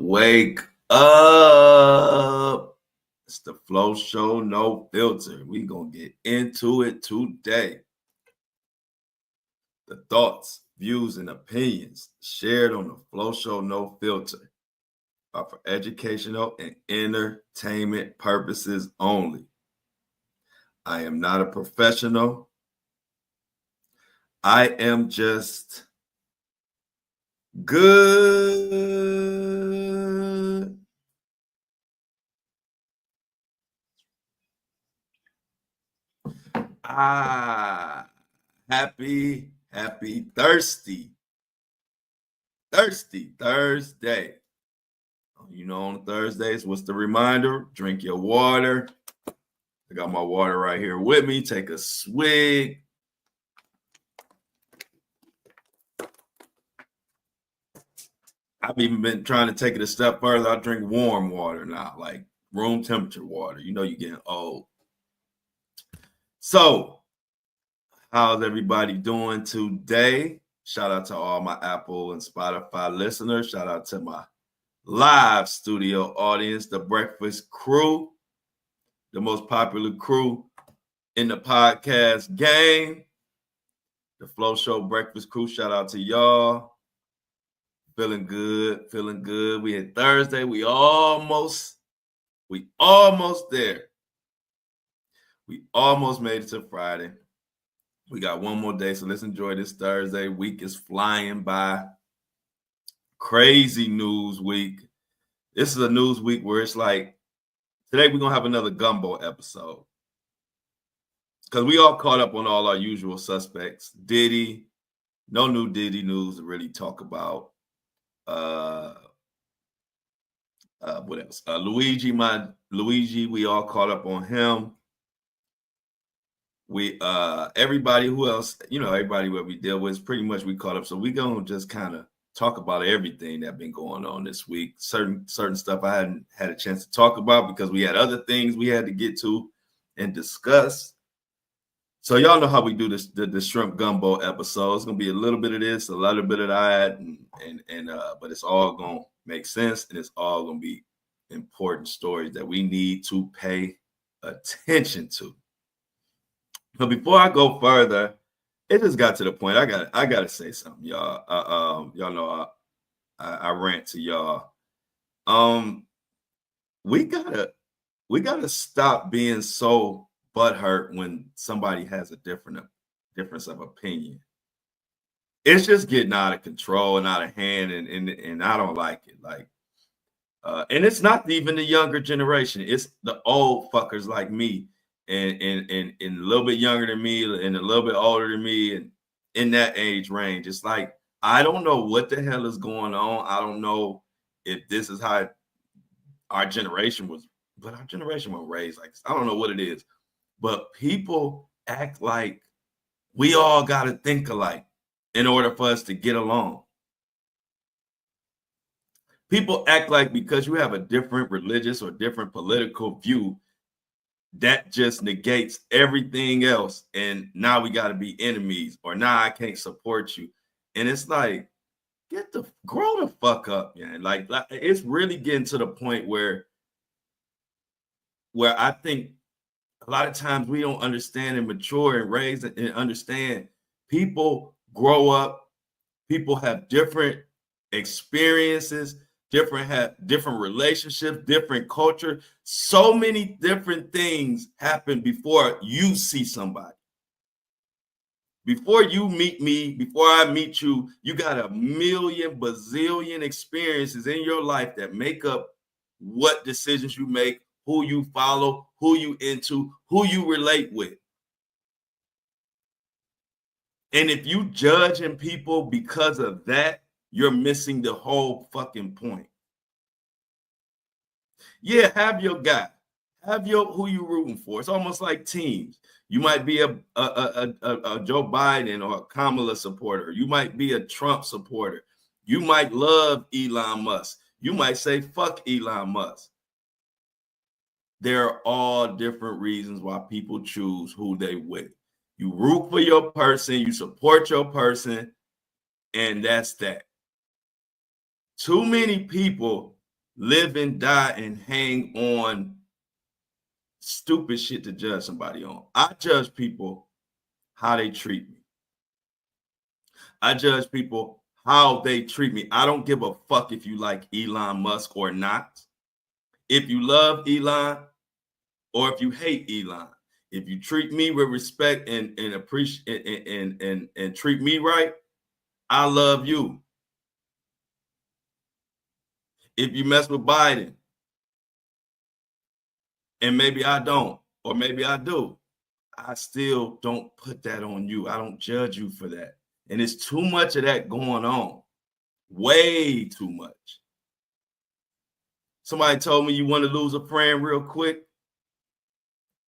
Wake up. It's the Flow Show, no filter. We're going to get into it today. The thoughts, views, and opinions shared on the Flow Show, no filter are for educational and entertainment purposes only. I am not a professional. I am just good. Happy thirsty Thursday. You know, on Thursdays, what's the reminder? Drink your water. I got my water right here with me. Take a swig. I've even been trying to take it a step further. I drink warm water now, like room temperature water. You know, you're getting old. So, how's everybody doing today? Shout out to all my Apple and Spotify listeners. Shout out to my live studio audience, the Breakfast Crew, the most popular crew in the podcast game. The Flow Show Breakfast Crew. Shout out to y'all. Feeling good. We hit Thursday. We almost there. We almost made it to Friday. We got one more day, so let's enjoy this Thursday. Week is flying by. Crazy news week. This is a news week where it's like, today we're going to have another gumbo episode. Because we all caught up on all our usual suspects. Diddy, no new Diddy news to really talk about. What else? Luigi, we all caught up on him. We everybody who else, everybody what we deal with, pretty much we caught up. So we're gonna just kind of talk about everything that's been going on this week. Certain stuff I hadn't had a chance to talk about because we had other things we had to get to and discuss. So y'all know how we do this, the shrimp gumbo episode. It's gonna be a little bit of this, a little bit of that, and but it's all gonna make sense, and it's all gonna be important stories that we need to pay attention to. But before I go further, it just got to the point. I gotta say something, y'all. Y'all know I rant to y'all. We gotta stop being so butthurt when somebody has a difference of opinion. It's just getting out of control and out of hand, and I don't like it. Like, and it's not even the younger generation. It's the old fuckers like me. And a little bit younger than me and a little bit older than me and in that age range. It's like, I don't know what the hell is going on. I don't know if this is how our generation was, but our generation was raised like this. I don't know what it is, but people act like we all got to think alike in order for us to get along. People act like because you have a different religious or different political view, that just negates everything else. And now we got to be enemies, or now I can't support you. And it's like, grow the fuck up, man. Like it's really getting to the point where I think a lot of times we don't understand and mature and raise and understand. People grow up, people have different experiences, different relationships, different culture. So many different things happen before you see somebody. Before you meet me, before I meet you, you got a million bazillion experiences in your life that make up what decisions you make, who you follow, who you into, who you relate with. And if you judging people because of that, you're missing the whole fucking point. Yeah, have your guy, have who you rooting for. It's almost like teams. You might be a Joe Biden or a Kamala supporter. You might be a Trump supporter. You might love Elon Musk. You might say fuck Elon Musk. There are all different reasons why people choose who they with. You root for your person, you support your person, and that's that. Too many people live and die and hang on stupid shit to judge somebody on. I judge people how they treat me. I judge people how they treat me. I don't give a fuck if you like Elon Musk or not. If you love Elon or if you hate Elon, if you treat me with respect and appreciate and treat me right, I love you. If you mess with Biden, and maybe I don't, or maybe I do, I still don't put that on you. I don't judge you for that. And it's too much of that going on. Way too much. Somebody told me you want to lose a friend real quick.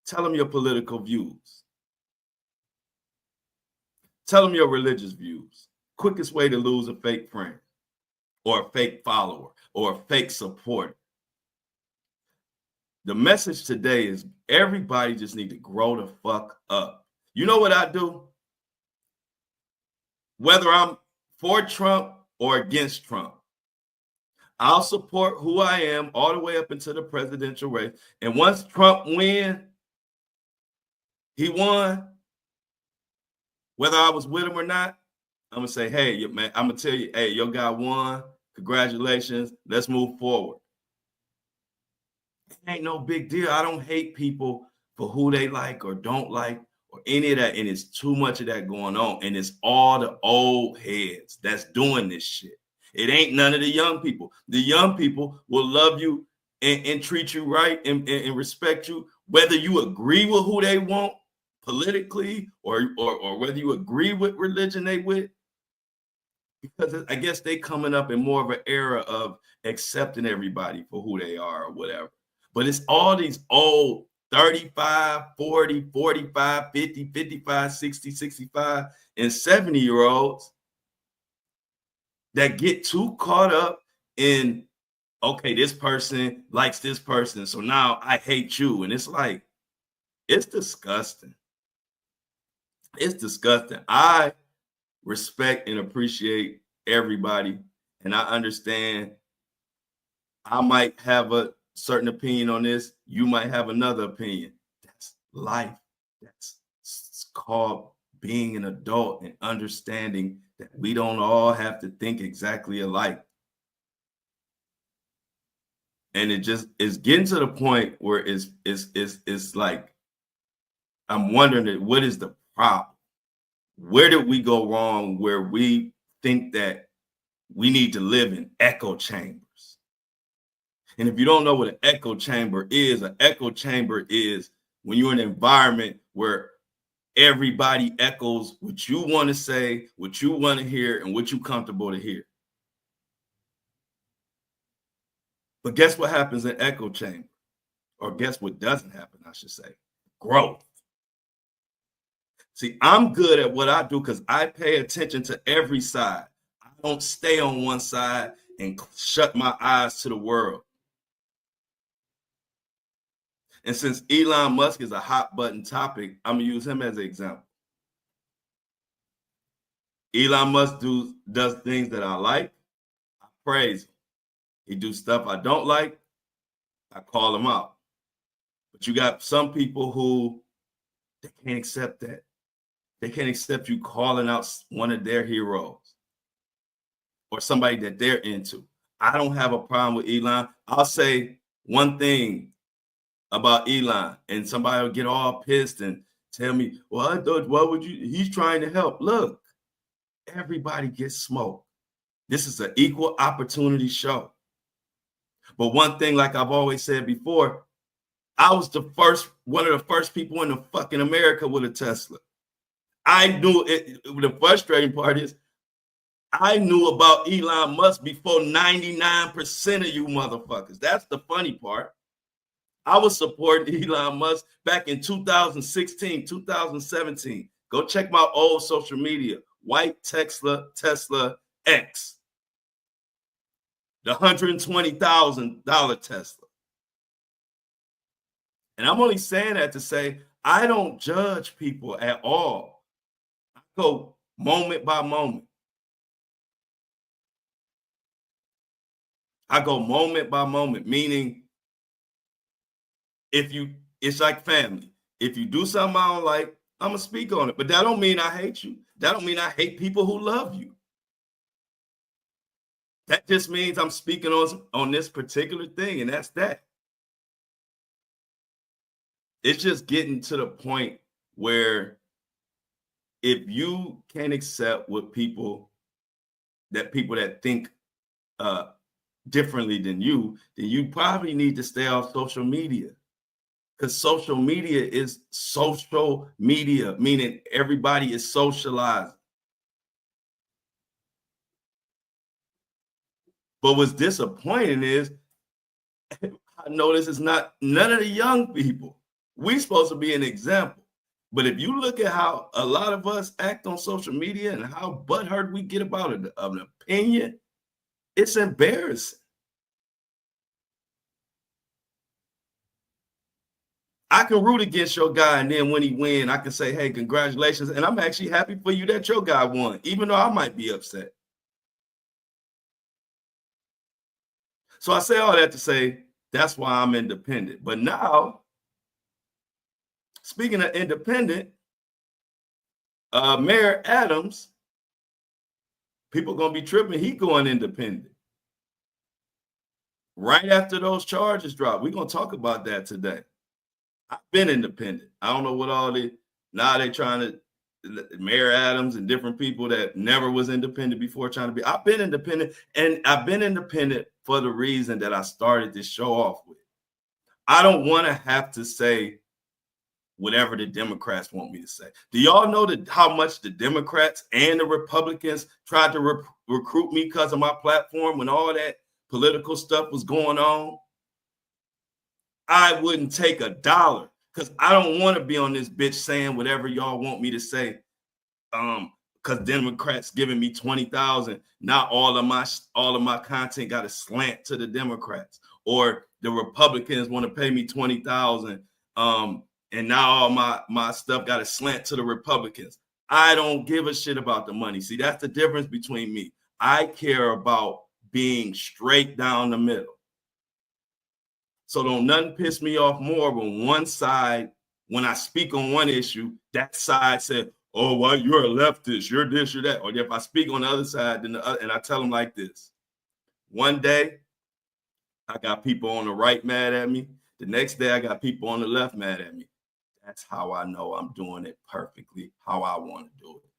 Tell them your political views. Tell them your religious views. Quickest way to lose a fake friend or a fake follower or a fake supporter. The message today is everybody just need to grow the fuck up. You know what I do? Whether I'm for Trump or against Trump, I'll support who I am all the way up into the presidential race. And once Trump wins, he won, whether I was with him or not, I'm going to say, hey, man, I'm going to tell you, hey, your guy won. Congratulations. Let's move forward. It ain't no big deal. I don't hate people for who they like or don't like or any of that. And it's too much of that going on. And it's all the old heads that's doing this shit. It ain't none of the young people. The young people will love you and treat you right and respect you, whether you agree with who they want politically or whether you agree with religion they with. Because I guess they coming up in more of an era of accepting everybody for who they are or whatever. But it's all these old 35, 40, 45, 50, 55, 60, 65, and 70-year-olds that get too caught up in, okay, this person likes this person, so now I hate you. And it's like, it's disgusting. It's disgusting. I respect and appreciate everybody, and I understand I might have a certain opinion on this. You might have another opinion. That's life. That's called being an adult and understanding that we don't all have to think exactly alike. And it just is getting to the point where it's like, I'm wondering what is the problem? Where did we go wrong where we think that we need to live in echo chambers? And if you don't know what an echo chamber is when you're in an environment where everybody echoes what you want to say, what you want to hear, and what you're comfortable to hear. But guess what happens in echo chamber? Or guess what doesn't happen, I should say? Growth. See, I'm good at what I do because I pay attention to every side. I don't stay on one side and shut my eyes to the world. And since Elon Musk is a hot button topic, I'm going to use him as an example. Elon Musk does things that I like. I praise him. He do stuff I don't like. I call him out. But you got some people who they can't accept that. They can't accept you calling out one of their heroes or somebody that they're into. I don't have a problem with Elon. I'll say one thing about Elon and somebody will get all pissed and tell me, well, I thought, what would you? He's trying to help. Look, everybody gets smoked. This is an equal opportunity show. But one thing, like I've always said before, I was one of the first people in the fucking America with a Tesla. I knew it. The frustrating part is I knew about Elon Musk before 99% of you motherfuckers. That's the funny part. I was supporting Elon Musk back in 2016, 2017. Go check my old social media. White Tesla X. The $120,000 Tesla. And I'm only saying that to say I don't judge people at all. I go moment by moment. I go moment by moment, meaning it's like family. If you do something I don't like, I'm gonna speak on it. But that don't mean I hate you. That don't mean I hate people who love you. That just means I'm speaking on this particular thing, and that's that. It's just getting to the point where if you can't accept what people that think differently than you probably need to stay off social media. Because social media is social media, meaning everybody is socialized. But what's disappointing is I notice it's not none of the young people. We're supposed to be an example. But if you look at how a lot of us act on social media and how butthurt we get about an opinion, it's embarrassing. I can root against your guy, and then when he win, I can say, hey, congratulations. And I'm actually happy for you that your guy won, even though I might be upset. So I say all that to say that's why I'm independent. But now, speaking of independent, Mayor Adams, people gonna be tripping. He going independent right after those charges drop. We're gonna talk about that today. I've been independent. I don't know what all the now they trying to Mayor Adams and different people that never was independent before trying to be. I've been independent, and I've been independent for the reason that I started this show off with. I don't want to have to say whatever the Democrats want me to say. Do y'all know how much the Democrats and the Republicans tried to recruit me because of my platform when all that political stuff was going on? I wouldn't take $1 because I don't want to be on this bitch saying whatever y'all want me to say. Because Democrats giving me 20,000, now all of my content got a slant to the Democrats, or the Republicans want to pay me 20,000, and now all my stuff got a slant to the Republicans. I don't give a shit about the money. See, that's the difference between me. I care about being straight down the middle. So don't nothing piss me off more when one side, when I speak on one issue, that side said, oh, well, you're a leftist, you're this, you're that. Or if I speak on the other side, then and I tell them like this. One day, I got people on the right mad at me. The next day, I got people on the left mad at me. That's how I know I'm doing it perfectly, how I want to do it.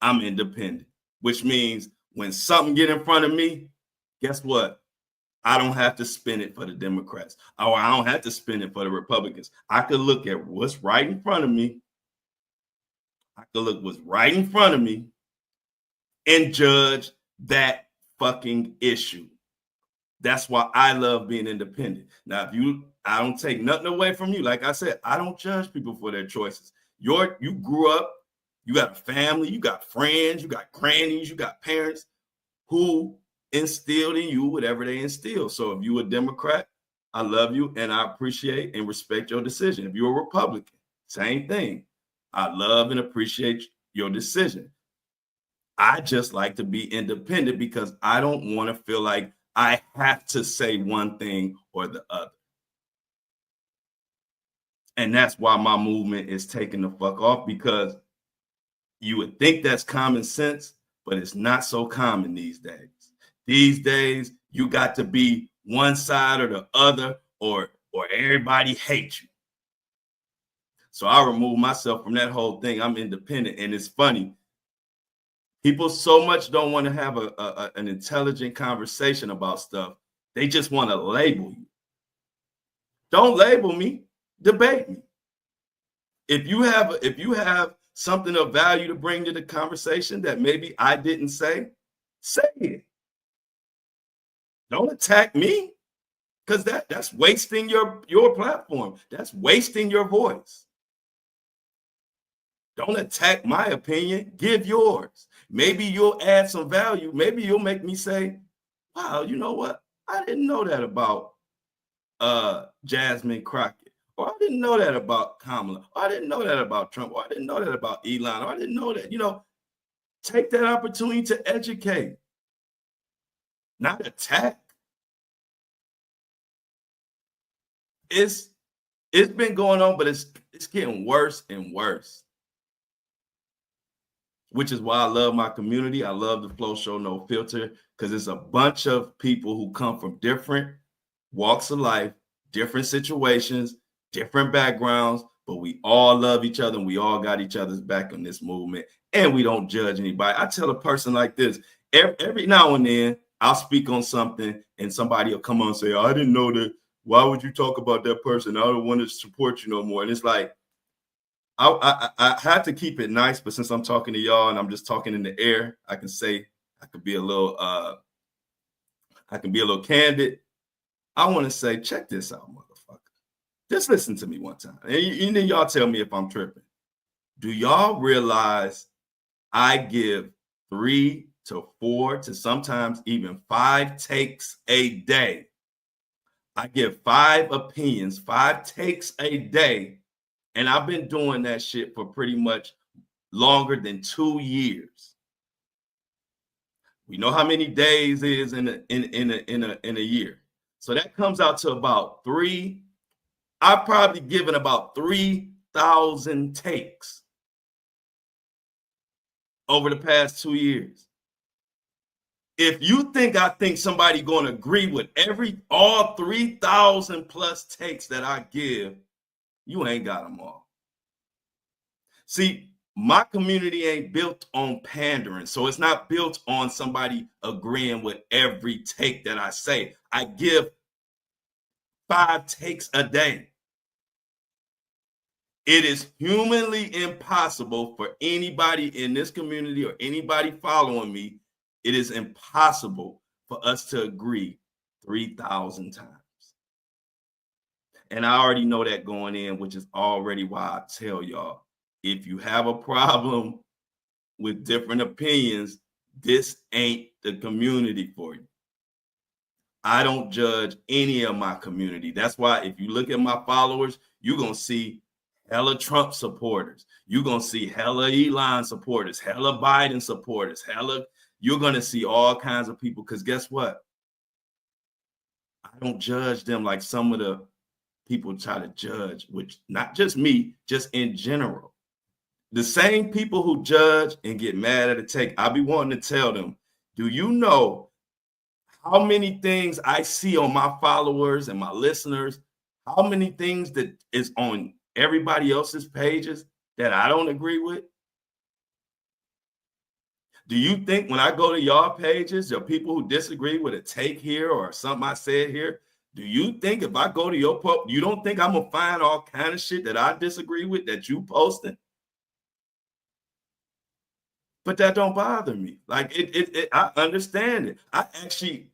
I'm independent, which means when something get in front of me, guess what? I don't have to spin it for the Democrats, or I don't have to spin it for the Republicans. I could look at what's right in front of me. I could look what's right in front of me and judge that fucking issue. That's why I love being independent. Now, I don't take nothing away from you. Like I said, I don't judge people for their choices. You grew up, you got a family, you got friends, you got grannies, you got parents who instilled in you whatever they instill. So if you're a Democrat, I love you and I appreciate and respect your decision. If you're a Republican, same thing. I love and appreciate your decision. I just like to be independent because I don't want to feel like I have to say one thing or the other. And that's why my movement is taking the fuck off, because you would think that's common sense, but it's not so common these days. These days, you got to be one side or the other, or everybody hates you. So I remove myself from that whole thing. I'm independent. And it's funny. People so much don't want to have an intelligent conversation about stuff. They just want to label you. Don't label me. Debate me. If you have something of value to bring to the conversation that maybe I didn't say it. Don't attack me, because that's wasting your platform. That's wasting your voice. Don't attack my opinion. Give yours. Maybe you'll add some value. Maybe you'll make me say, wow, you know what? I didn't know that about Jasmine Crockett. Or I didn't know that about Kamala. Or I didn't know that about Trump. Or I didn't know that about Elon. Or I didn't know that. Take that opportunity to educate, not attack. it's been going on, but it's getting worse and worse. Which is why I love my community. I love the Flow Show No Filter, because it's a bunch of people who come from different walks of life, different situations, different backgrounds, but we all love each other and we all got each other's back in this movement, and we don't judge anybody. I tell a person like this, every now and then I'll speak on something and somebody will come on and say, I didn't know that. Why would you talk about that person? I don't want to support you no more. And it's like, I had to keep it nice, but since I'm talking to y'all and I'm just talking in the air, I can say I can be a little candid. I want to say, check this out, motherfucker. Just listen to me one time. And then y'all tell me if I'm tripping. Do y'all realize I give 3 to 4 to sometimes even 5 takes a day? I give 5 opinions, 5 takes a day. And I've been doing that shit for pretty much longer than 2 years. We know how many days is in a year. So that comes out to about 3. I've probably given about 3,000 takes over the past 2 years. If you think I think somebody going to agree with all 3,000 plus takes that I give, you ain't got them all. See, my community ain't built on pandering. So it's not built on somebody agreeing with every take that I say. I give 5 takes a day. It is humanly impossible for anybody in this community or anybody following me. It is impossible for us to agree 3,000 times. And I already know that going in, which is already why I tell y'all, if you have a problem with different opinions, this ain't the community for you. I don't judge any of my community. That's why if you look at my followers, you're going to see hella Trump supporters. You're going to see hella Elon supporters, hella Biden supporters, you're going to see all kinds of people, because guess what? I don't judge them like some of the people try to judge, which not just me, just in general. The same people who judge and get mad at a take, I'll be wanting to tell them, do you know how many things I see on my followers and my listeners, how many things that is on everybody else's pages that I don't agree with? Do you think when I go to y'all pages, there are people who disagree with a take here or something I said here? Do you think if I go to your post, you don't think I'm going to find all kind of shit that I disagree with that you posting? But that don't bother me. Like I understand it. I actually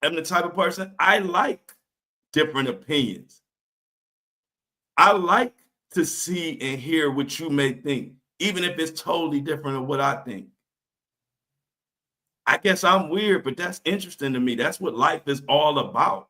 am the type of person, I like different opinions. I like to see and hear what you may think, even if it's totally different than what I think. I guess I'm weird, but that's interesting to me. That's what life is all about.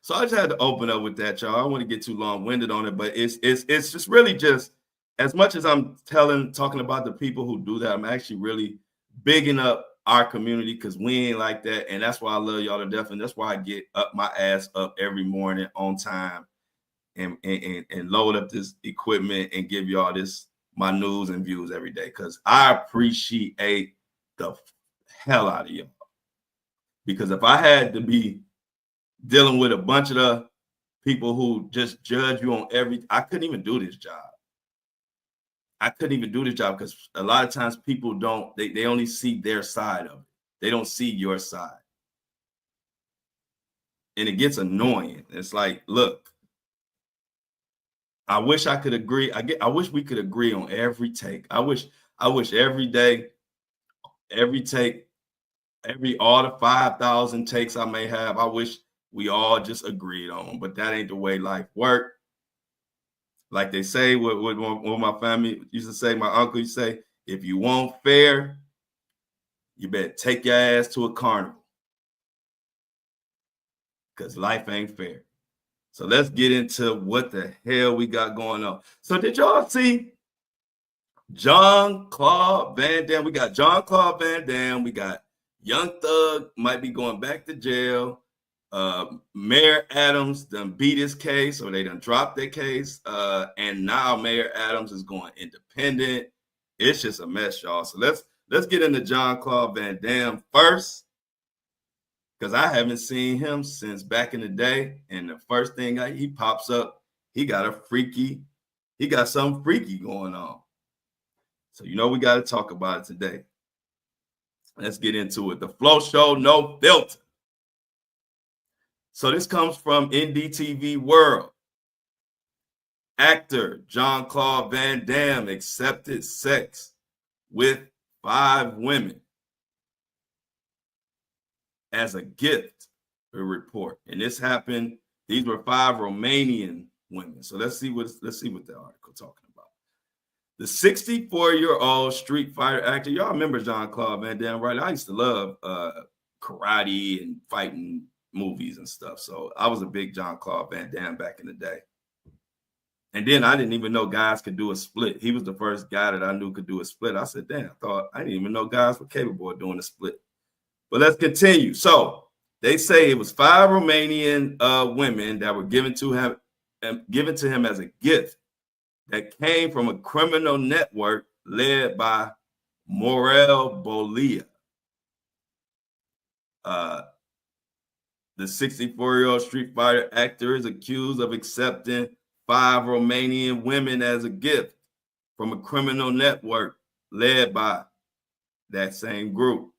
So I just had to open up with that, y'all. I don't want to get too long-winded on it, but it's just really just, as much as I'm talking about the people who do that, I'm actually really bigging up our community, because we ain't like that. And that's why I love y'all to death. And that's why I get up my ass up every morning on time and load up this equipment and give y'all my news and views every day, because I appreciate the hell out of y'all. Because if I had to be dealing with a bunch of the people who just judge you on I couldn't even do this job. I couldn't even do this job, because a lot of times people they only see their side of it. They don't see your side. And it gets annoying. It's like, look, I wish I could agree. I wish we could agree on every take. I wish every day, every take, all the 5,000 takes I may have, I wish we all just agreed on, but that ain't the way life works. Like they say, what my family used to say, my uncle used to say, if you want fair, you better take your ass to a carnival, because life ain't fair. So let's get into what the hell we got going on. So did y'all see Jean-Claude Van Damme? We got Jean-Claude Van Damme. We got Young Thug might be going back to jail. Mayor Adams done beat his case, or they done dropped their case, and now Mayor Adams is going independent. It's just a mess, y'all. So let's get into Jean-Claude Van Damme first, because I haven't seen him since back in the day. And the first thing he pops up, he got something freaky going on. So we got to talk about it today. Let's get into it. The Flow Show, no filter. So this comes from NDTV World. Actor Jean-Claude Van Damme accepted sex with 5 women as a gift, a report. And this happened, these were 5 Romanian women. So let's see what the article talking about. The 64-year-old Street Fighter actor, y'all remember Jean-Claude Van Damme, right? I used to love karate and fighting movies and stuff. So I was a big Jean-Claude Van Damme back in the day. And then I didn't even know guys could do a split. He was the first guy that I knew could do a split. I said, damn, I didn't even know guys were capable of doing a split. But let's continue. So they say it was 5 Romanian women that were given to him as a gift that came from a criminal network led by Morel Bolia. The 64-year-old Street Fighter actor is accused of accepting 5 Romanian women as a gift from a criminal network led by that same group.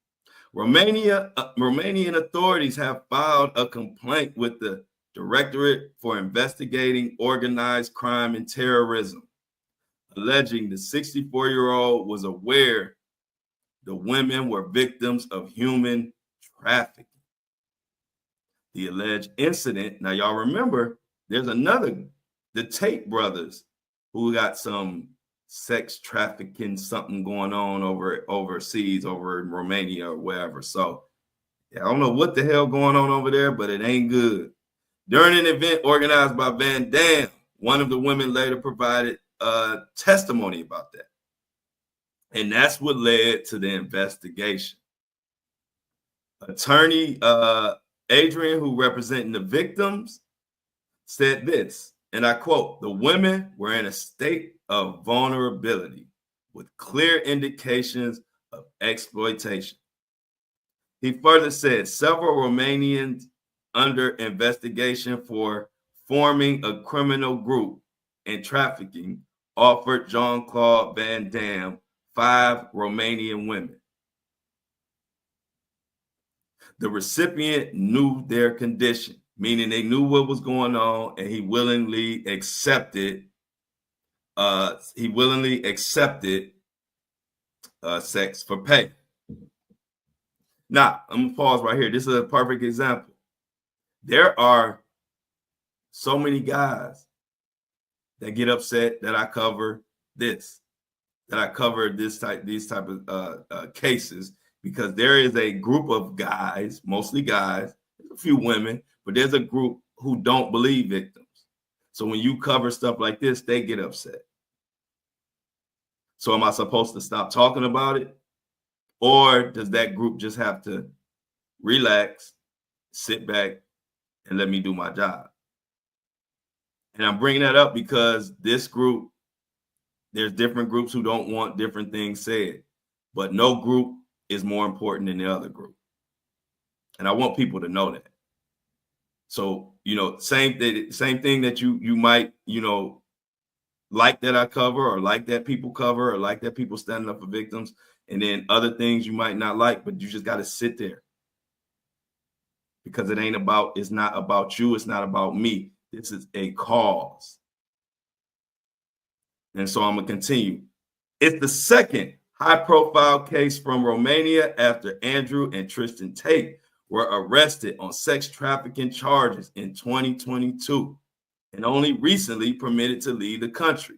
Romanian authorities have filed a complaint with the Directorate for Investigating Organized Crime and Terrorism, alleging the 64-year-old was aware the women were victims of human trafficking. The alleged incident, now y'all remember, there's the Tate brothers who got some sex trafficking something going on overseas, over in Romania or wherever. So I don't know what the hell going on over there, but it ain't good. During an event organized by Van Damme, one of the women later provided testimony about that. And that's what led to the investigation. Attorney Adrian, who represented the victims, said this, and I quote, "The women were in a state of vulnerability with clear indications of exploitation." He further said several Romanians under investigation for forming a criminal group and trafficking offered Jean-Claude Van Damme 5 Romanian women. The recipient knew their condition, meaning they knew what was going on, and he willingly accepted sex for pay. Now, I'm gonna pause right here. This is a perfect example. There are so many guys that get upset that I cover these type of cases, because there is a group of guys, mostly guys, a few women, but there's a group who don't believe victims. So when you cover stuff like this, they get upset. So am I supposed to stop talking about it? Or does that group just have to relax, sit back, and let me do my job? And I'm bringing that up because this group, there's different groups who don't want different things said, but no group is more important than the other group. And I want people to know that. So, same thing that you might, like that I cover, or like that people cover, or like that people standing up for victims, and then other things you might not like, but you just got to sit there, because it's not about you. It's not about me. This is a cause. And so I'm going to continue. It's the second high-profile case from Romania after Andrew and Tristan Tate were arrested on sex trafficking charges in 2022 and only recently permitted to leave the country.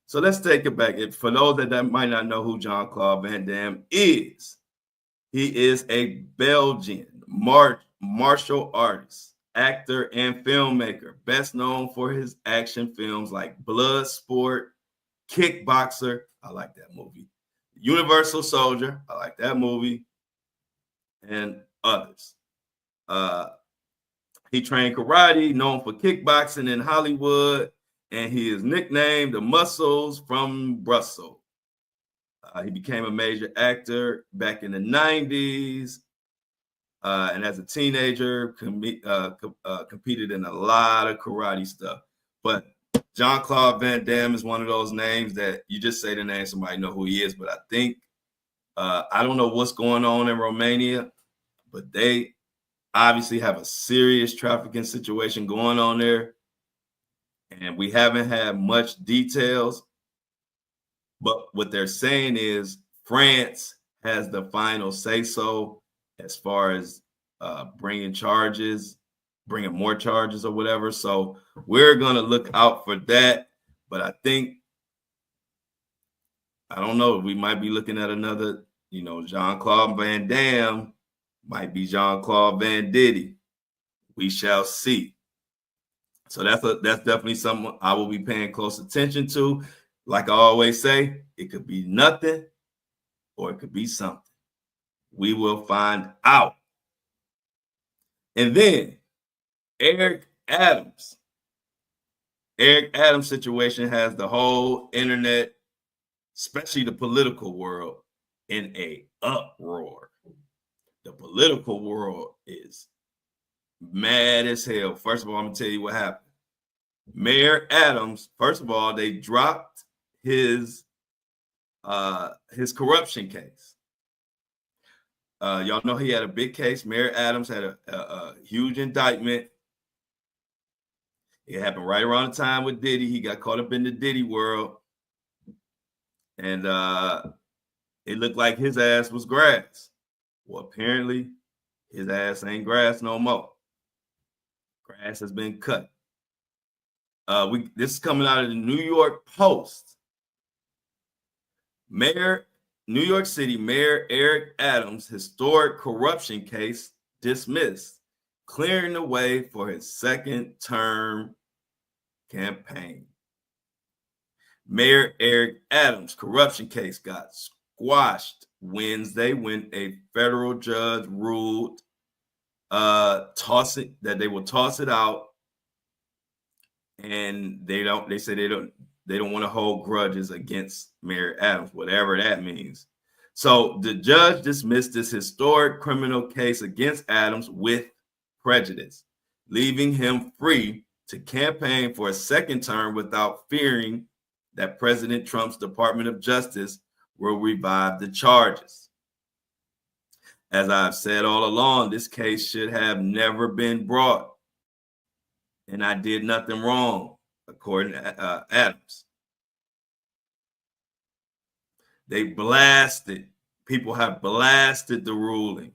So let's take it back. For those that might not know who Jean-Claude Van Damme is, he is a Belgian martial artist, actor, and filmmaker, best known for his action films like Bloodsport, Kickboxer, I like that movie, Universal Soldier, I like that movie, and others. Uh, he trained karate, known for kickboxing in Hollywood, and he is nicknamed the Muscles from Brussels. He became a major actor back in the 90s. And as a teenager, competed in a lot of karate stuff. But Jean-Claude Van Damme is one of those names that you just say the name, somebody know who he is. But I think, I don't know what's going on in Romania, but they obviously have a serious trafficking situation going on there. And we haven't had much details. But what they're saying is France has the final say so as far as bringing more charges or whatever. So we're going to look out for that. But I think, I don't know, we might be looking at another, Jean-Claude Van Damme might be Jean-Claude Van Diddy. We shall see. So that's definitely something I will be paying close attention to. Like I always say, it could be nothing or it could be something. We will find out. And then Eric Adams situation has the whole internet, especially the political world, in a uproar. The political world is mad as hell. First of all, I'm gonna tell you what happened. Mayor Adams, first of all, they dropped his corruption case. Y'all know he had a big case. Mayor Adams had a huge indictment. It happened right around the time with Diddy. He got caught up in the Diddy world. And it looked like his ass was grass. Well, apparently his ass ain't grass no more. Grass has been cut. This is coming out of the New York Post. New York City Mayor Eric Adams' historic corruption case dismissed, clearing the way for his second term campaign. Mayor Eric Adams' corruption case got squashed Wednesday when a federal judge ruled that they will toss it out, and they say they don't want to hold grudges against Mayor Adams, whatever that means. So the judge dismissed this historic criminal case against Adams with prejudice, leaving him free to campaign for a second term without fearing that President Trump's Department of Justice will revive the charges. As I've said all along, this case should have never been brought, and I did nothing wrong, according to Adams. People have blasted the ruling,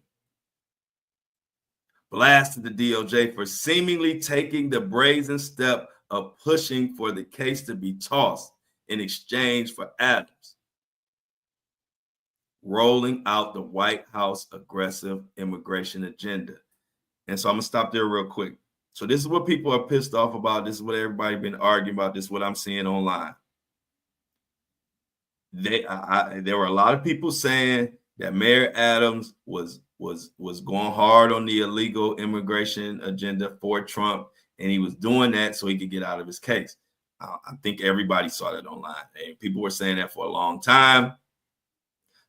blasted the DOJ for seemingly taking the brazen step of pushing for the case to be tossed in exchange for Adams rolling out the White House aggressive immigration agenda. And so I'm gonna stop there real quick. So this is what people are pissed off about. This is what everybody's been arguing about. This is what I'm seeing online. There were a lot of people saying that Mayor Adams was going hard on the illegal immigration agenda for Trump, and he was doing that so he could get out of his case. I think everybody saw that online, and people were saying that for a long time.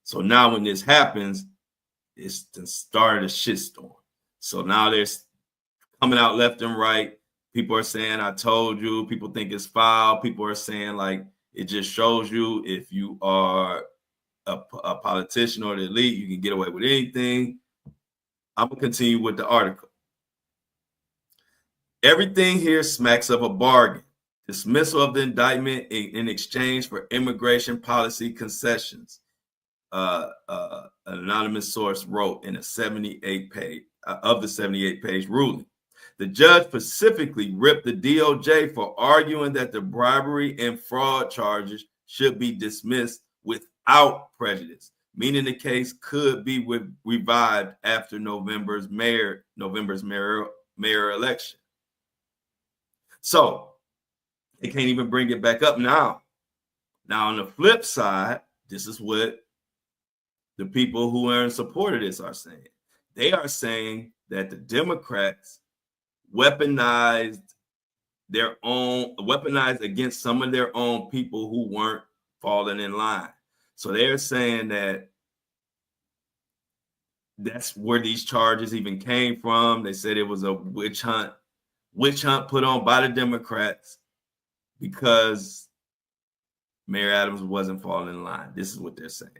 So now when this happens, it's the start of the shitstorm. So now there's coming out left and right. People are saying, I told you. People think it's foul. People are saying, like, it just shows you if you are a politician or the elite, you can get away with anything. I'm going to continue with the article. Everything here smacks of a bargain. Dismissal of the indictment in exchange for immigration policy concessions. An anonymous source wrote in a 78-page ruling. The judge specifically ripped the DOJ for arguing that the bribery and fraud charges should be dismissed without prejudice, meaning the case could be revived after November's mayor election. So they can't even bring it back up now. Now, on the flip side, this is what the people who are in support of this are saying. They are saying that the Democrats weaponized against some of their own people who weren't falling in line. So they're saying that that's where these charges even came from. They said it was a witch hunt put on by the Democrats because Mayor Adams wasn't falling in line. This is what they're saying.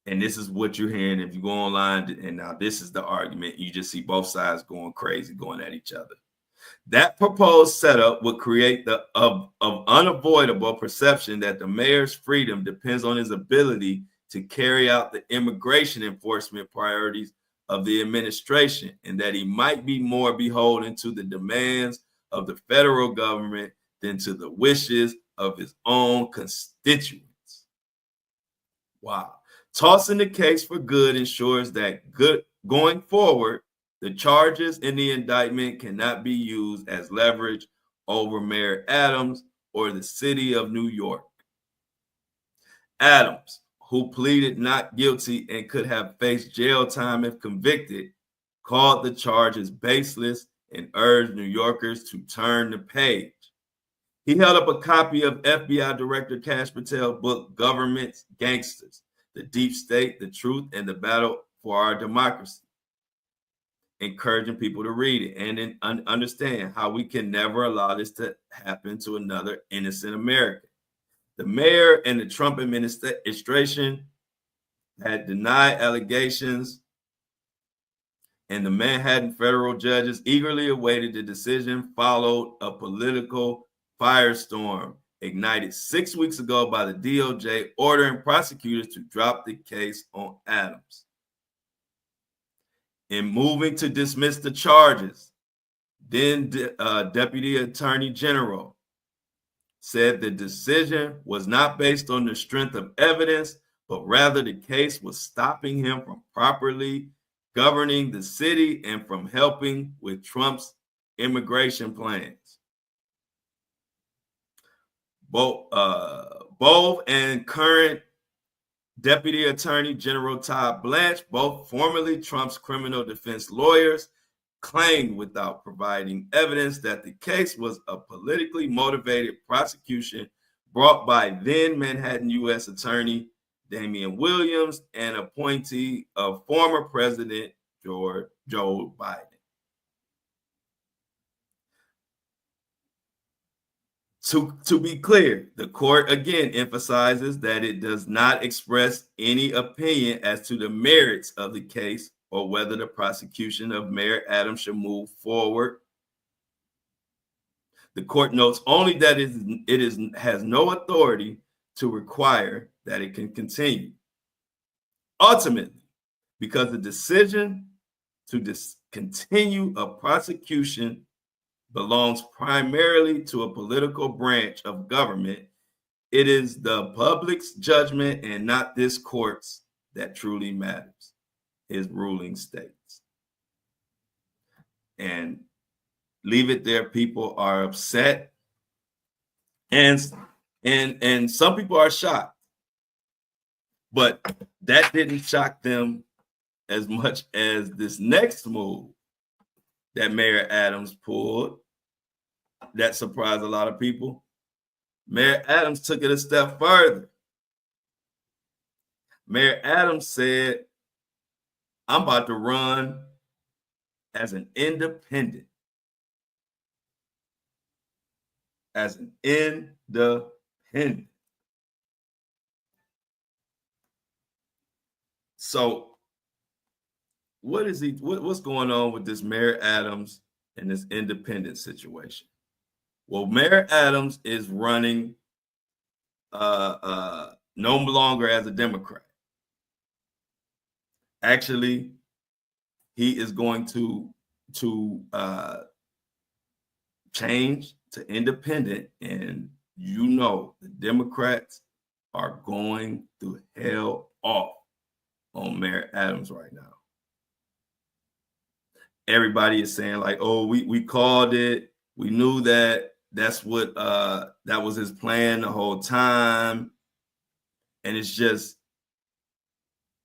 And this is what you're hearing if you go online. And now this is the argument. You just see both sides going crazy, going at each other. That proposed setup would create the unavoidable perception that the mayor's freedom depends on his ability to carry out the immigration enforcement priorities of the administration, and that he might be more beholden to the demands of the federal government than to the wishes of his own constituents. Wow. Tossing the case for good ensures that going forward, the charges in the indictment cannot be used as leverage over Mayor Adams or the city of New York. Adams, who pleaded not guilty and could have faced jail time if convicted, called the charges baseless and urged New Yorkers to turn the page. He held up a copy of FBI Director Kash Patel's book, Government's Gangsters, The Deep State, the Truth, and the Battle for Our Democracy, encouraging people to read it and understand how we can never allow this to happen to another innocent American. The mayor and the Trump administration had denied allegations, and the Manhattan federal judges eagerly awaited the decision. Followed a political firestorm ignited 6 weeks ago by the DOJ ordering prosecutors to drop the case on Adams. In moving to dismiss the charges, then Deputy Attorney General said the decision was not based on the strength of evidence, but rather the case was stopping him from properly governing the city and from helping with Trump's immigration plans. Both and current Deputy Attorney General Todd Blanche, both formerly Trump's criminal defense lawyers, claimed without providing evidence that the case was a politically motivated prosecution brought by then Manhattan U.S. Attorney Damian Williams and appointee of former President Joe Biden. To be clear, the court again emphasizes that it does not express any opinion as to the merits of the case or whether the prosecution of Mayor Adams should move forward. The court notes only that it has no authority to require that it can continue. Ultimately, because the decision to discontinue a prosecution belongs primarily to a political branch of government, it is the public's judgment and not this court's that truly matters, his ruling states. And leave it there. People are upset, and some people are shocked, but that didn't shock them as much as this next move that Mayor Adams pulled. That surprised a lot of people. Mayor Adams took it a step further. Mayor Adams said, I'm about to run as an independent. As an independent. So what's going on with this Mayor Adams and this independent situation? Well, Mayor Adams is running no longer as a Democrat. Actually, he is going to change to independent, and the Democrats are going to hell off on Mayor Adams right now. Everybody is saying like, oh, we called it. We knew that's what that was his plan the whole time. And it's just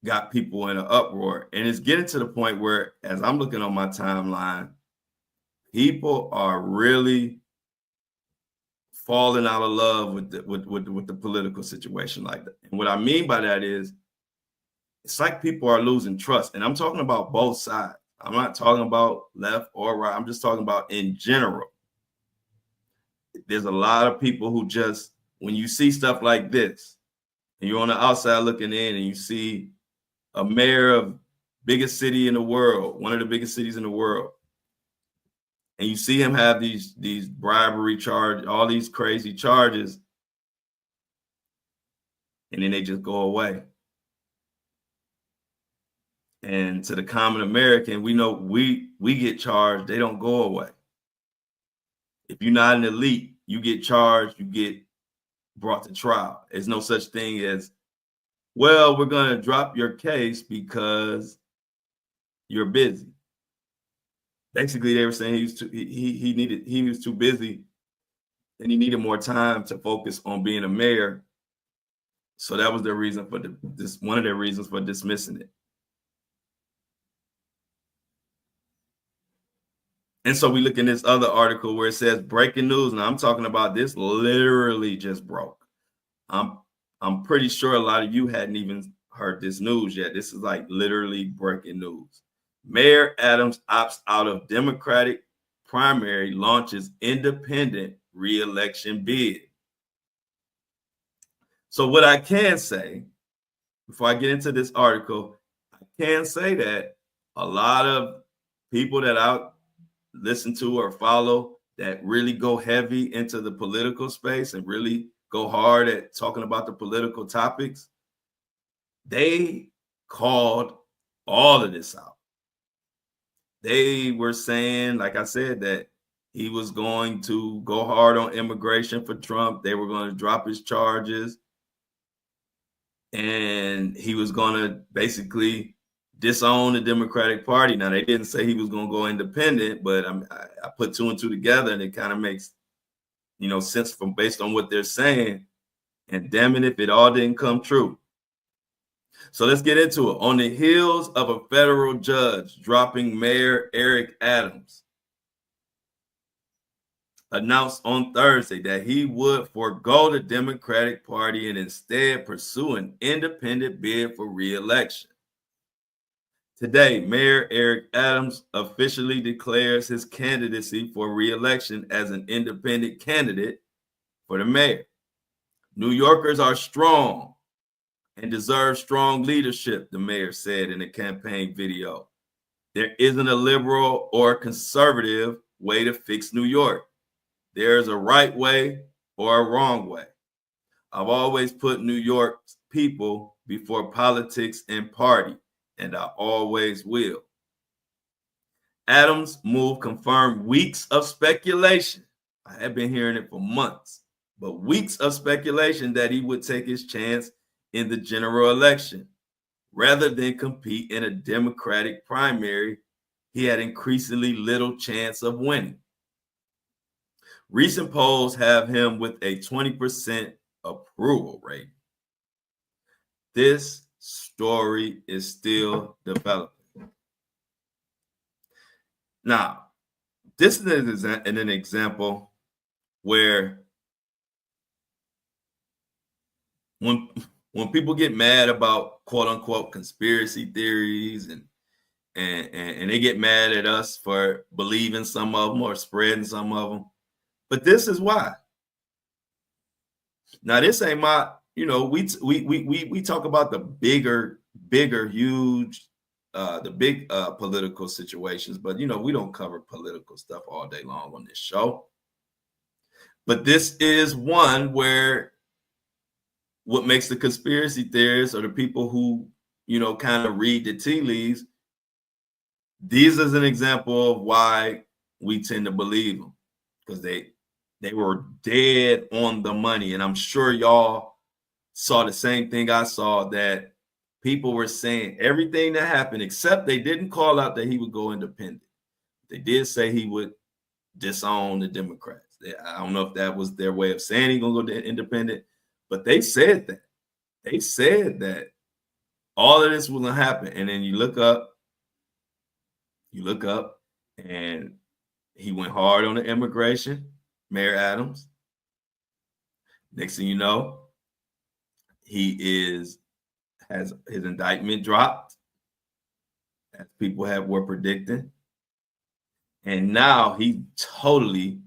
got people in an uproar. And it's getting to the point where, as I'm looking on my timeline, people are really falling out of love with the political situation like that. And what I mean by that is, it's like people are losing trust. And I'm talking about both sides. I'm not talking about left or right. I'm just talking about in general. There's a lot of people who just, when you see stuff like this, and you're on the outside looking in, and you see a mayor of biggest city in the world, one of the biggest cities in the world, and you see him have these bribery charge, all these crazy charges, and then they just go away. And to the common American, we know we get charged, they don't go away. If you're not an elite, you get charged, you get brought to trial. There's no such thing as, well, we're going to drop your case because you're busy. Basically, they were saying he was too busy, and he needed more time to focus on being a mayor. So that was their reason for one of their reasons for dismissing it. And so we look in this other article where it says breaking news. Now I'm talking about this literally just broke. I'm pretty sure a lot of you hadn't even heard this news yet. This is like literally breaking news. Mayor Adams opts out of Democratic primary, launches independent re-election bid. So what I can say, before I get into this article, I can say that a lot of people that I listen to or follow that really go heavy into the political space and really go hard at talking about the political topics, they called all of this out. They were saying, like I said, that he was going to go hard on immigration for Trump. They were going to drop his charges. And he was going to basically disown the Democratic Party. Now, they didn't say he was going to go independent, but I put two and two together, and it kind of makes, sense from based on what they're saying. And damn it, if it all didn't come true. So let's get into it. On the heels of a federal judge dropping Mayor Eric Adams announced on Thursday that he would forego the Democratic Party and instead pursue an independent bid for re-election. Today, Mayor Eric Adams officially declares his candidacy for re-election as an independent candidate for the mayor. New Yorkers are strong and deserve strong leadership, the mayor said in a campaign video. There isn't a liberal or conservative way to fix New York. There's a right way or a wrong way. I've always put New York's people before politics and party, and I always will. Adams' move confirmed weeks of speculation. I have been hearing it for months, but weeks of speculation that he would take his chance in the general election. Rather than compete in a Democratic primary, he had increasingly little chance of winning. Recent polls have him with a 20% approval rate. This story is still developing. Now, this is an example where when people get mad about quote unquote conspiracy theories and they get mad at us for believing some of them or spreading some of them, but this is why. Now, this ain't my, we talk about the bigger, huge, the big political situations, but we don't cover political stuff all day long on this show. But this is one where what makes the conspiracy theorists or the people who, kind of read the tea leaves, these is an example of why we tend to believe them, because they were dead on the money. And I'm sure y'all saw the same thing I saw, that people were saying everything that happened, except they didn't call out that he would go independent. They did say he would disown the Democrats. I don't know if that was their way of saying he's going to go independent, but they said that. They said that All of this was gonna happen, and then you look up, and he went hard on the immigration, Mayor Adams. Next thing you know, has his indictment dropped, as people were predicting, and now he totally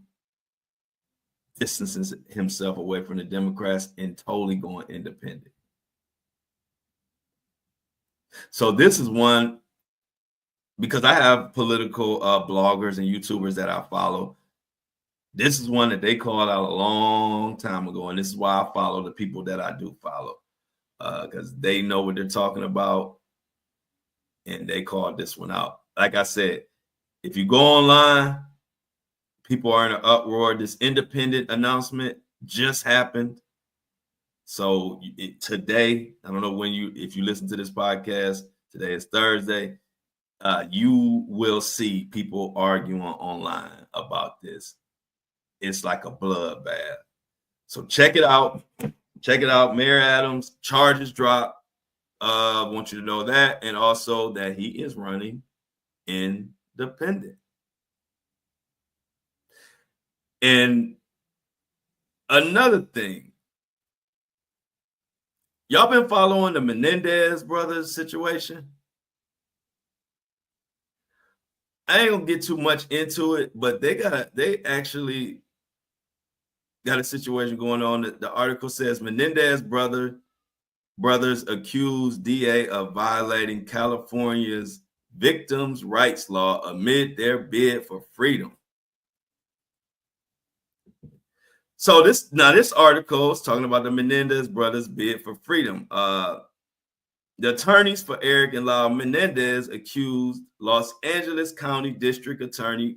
distances himself away from the Democrats and totally going independent. So this is one, because I have political bloggers and YouTubers that I follow. This is one that they called out a long time ago, and this is why I follow the people that I do follow, because they know what they're talking about, and they called this one out. Like I said, if you go online, people are in an uproar. This independent announcement just happened. So today, I don't know if you listen to this podcast, today is Thursday, you will see people arguing online about this. It's like a bloodbath. So check it out. Check it out. Mayor Adams, charges drop. I want you to know that. And also that he is running independent. And another thing, y'all been following the Menendez brothers situation? I ain't gonna get too much into it, but they actually got a situation going on. The article says Menendez brothers accuse DA of violating California's victims' rights law amid their bid for freedom. So this article is talking about the Menendez brothers' bid for freedom. The attorneys for Eric and Laura Menendez accused Los Angeles County District Attorney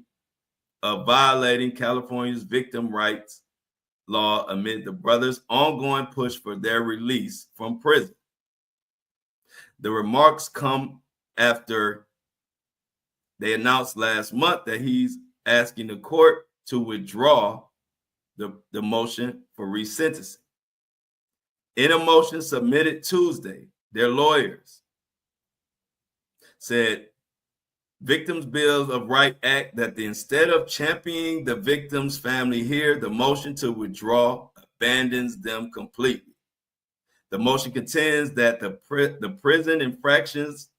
of violating California's victim rights law amid the brothers' ongoing push for their release from prison. The remarks come after they announced last month that he's asking the court to withdraw the motion for resentencing. In a motion submitted Tuesday, their lawyers said Victims Bills of Right Act that instead of championing the victim's family here, the motion to withdraw abandons them completely. The motion contends that the prison infractions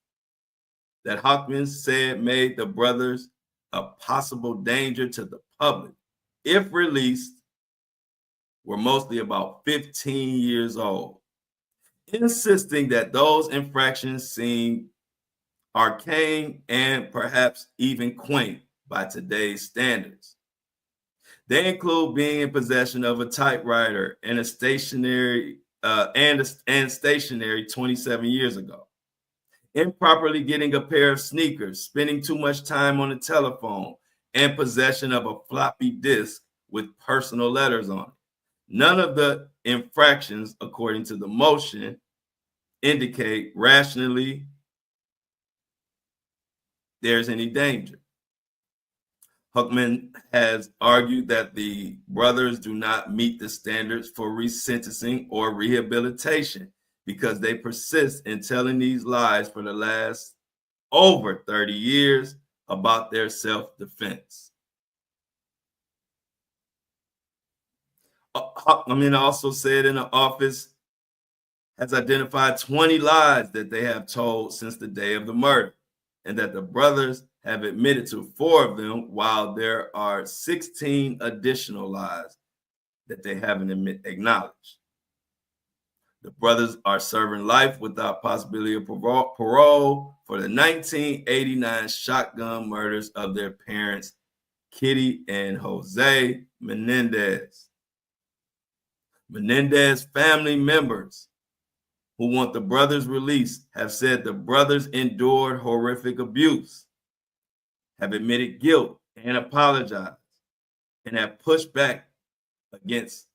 that Hawkins said made the brothers a possible danger to the public, if released, were mostly about 15 years old, insisting that those infractions seem arcane and perhaps even quaint by today's standards. They include being in possession of a typewriter and stationary 27 years ago, improperly getting a pair of sneakers, spending too much time on the telephone, and possession of a floppy disk with personal letters on it. None of the infractions, according to the motion, indicate rationally there's any danger. Huckman has argued that the brothers do not meet the standards for resentencing or rehabilitation because they persist in telling these lies for the last over 30 years about their self-defense. Huckman also said in the office has identified 20 lies that they have told since the day of the murder, and that the brothers have admitted to 4 of them, while there are 16 additional lies that they haven't acknowledged. The brothers are serving life without possibility of parole for the 1989 shotgun murders of their parents, Kitty and Jose Menendez. Menendez family members who want the brothers released have said the brothers endured horrific abuse, have admitted guilt and apologized, and have pushed back against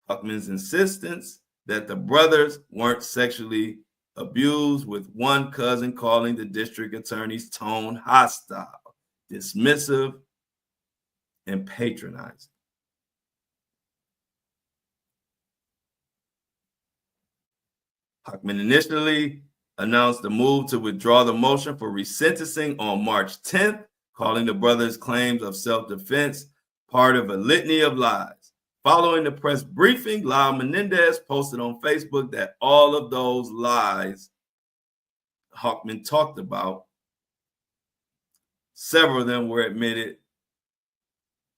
Huckman's insistence that the brothers weren't sexually abused, with one cousin calling the district attorney's tone hostile, dismissive, and patronizing. Huckman initially announced the move to withdraw the motion for resentencing on March 10th, calling the brothers' claims of self-defense part of a litany of lies. Following the press briefing, Lyle Menendez posted on Facebook that all of those lies Hawkman talked about, several of them were admitted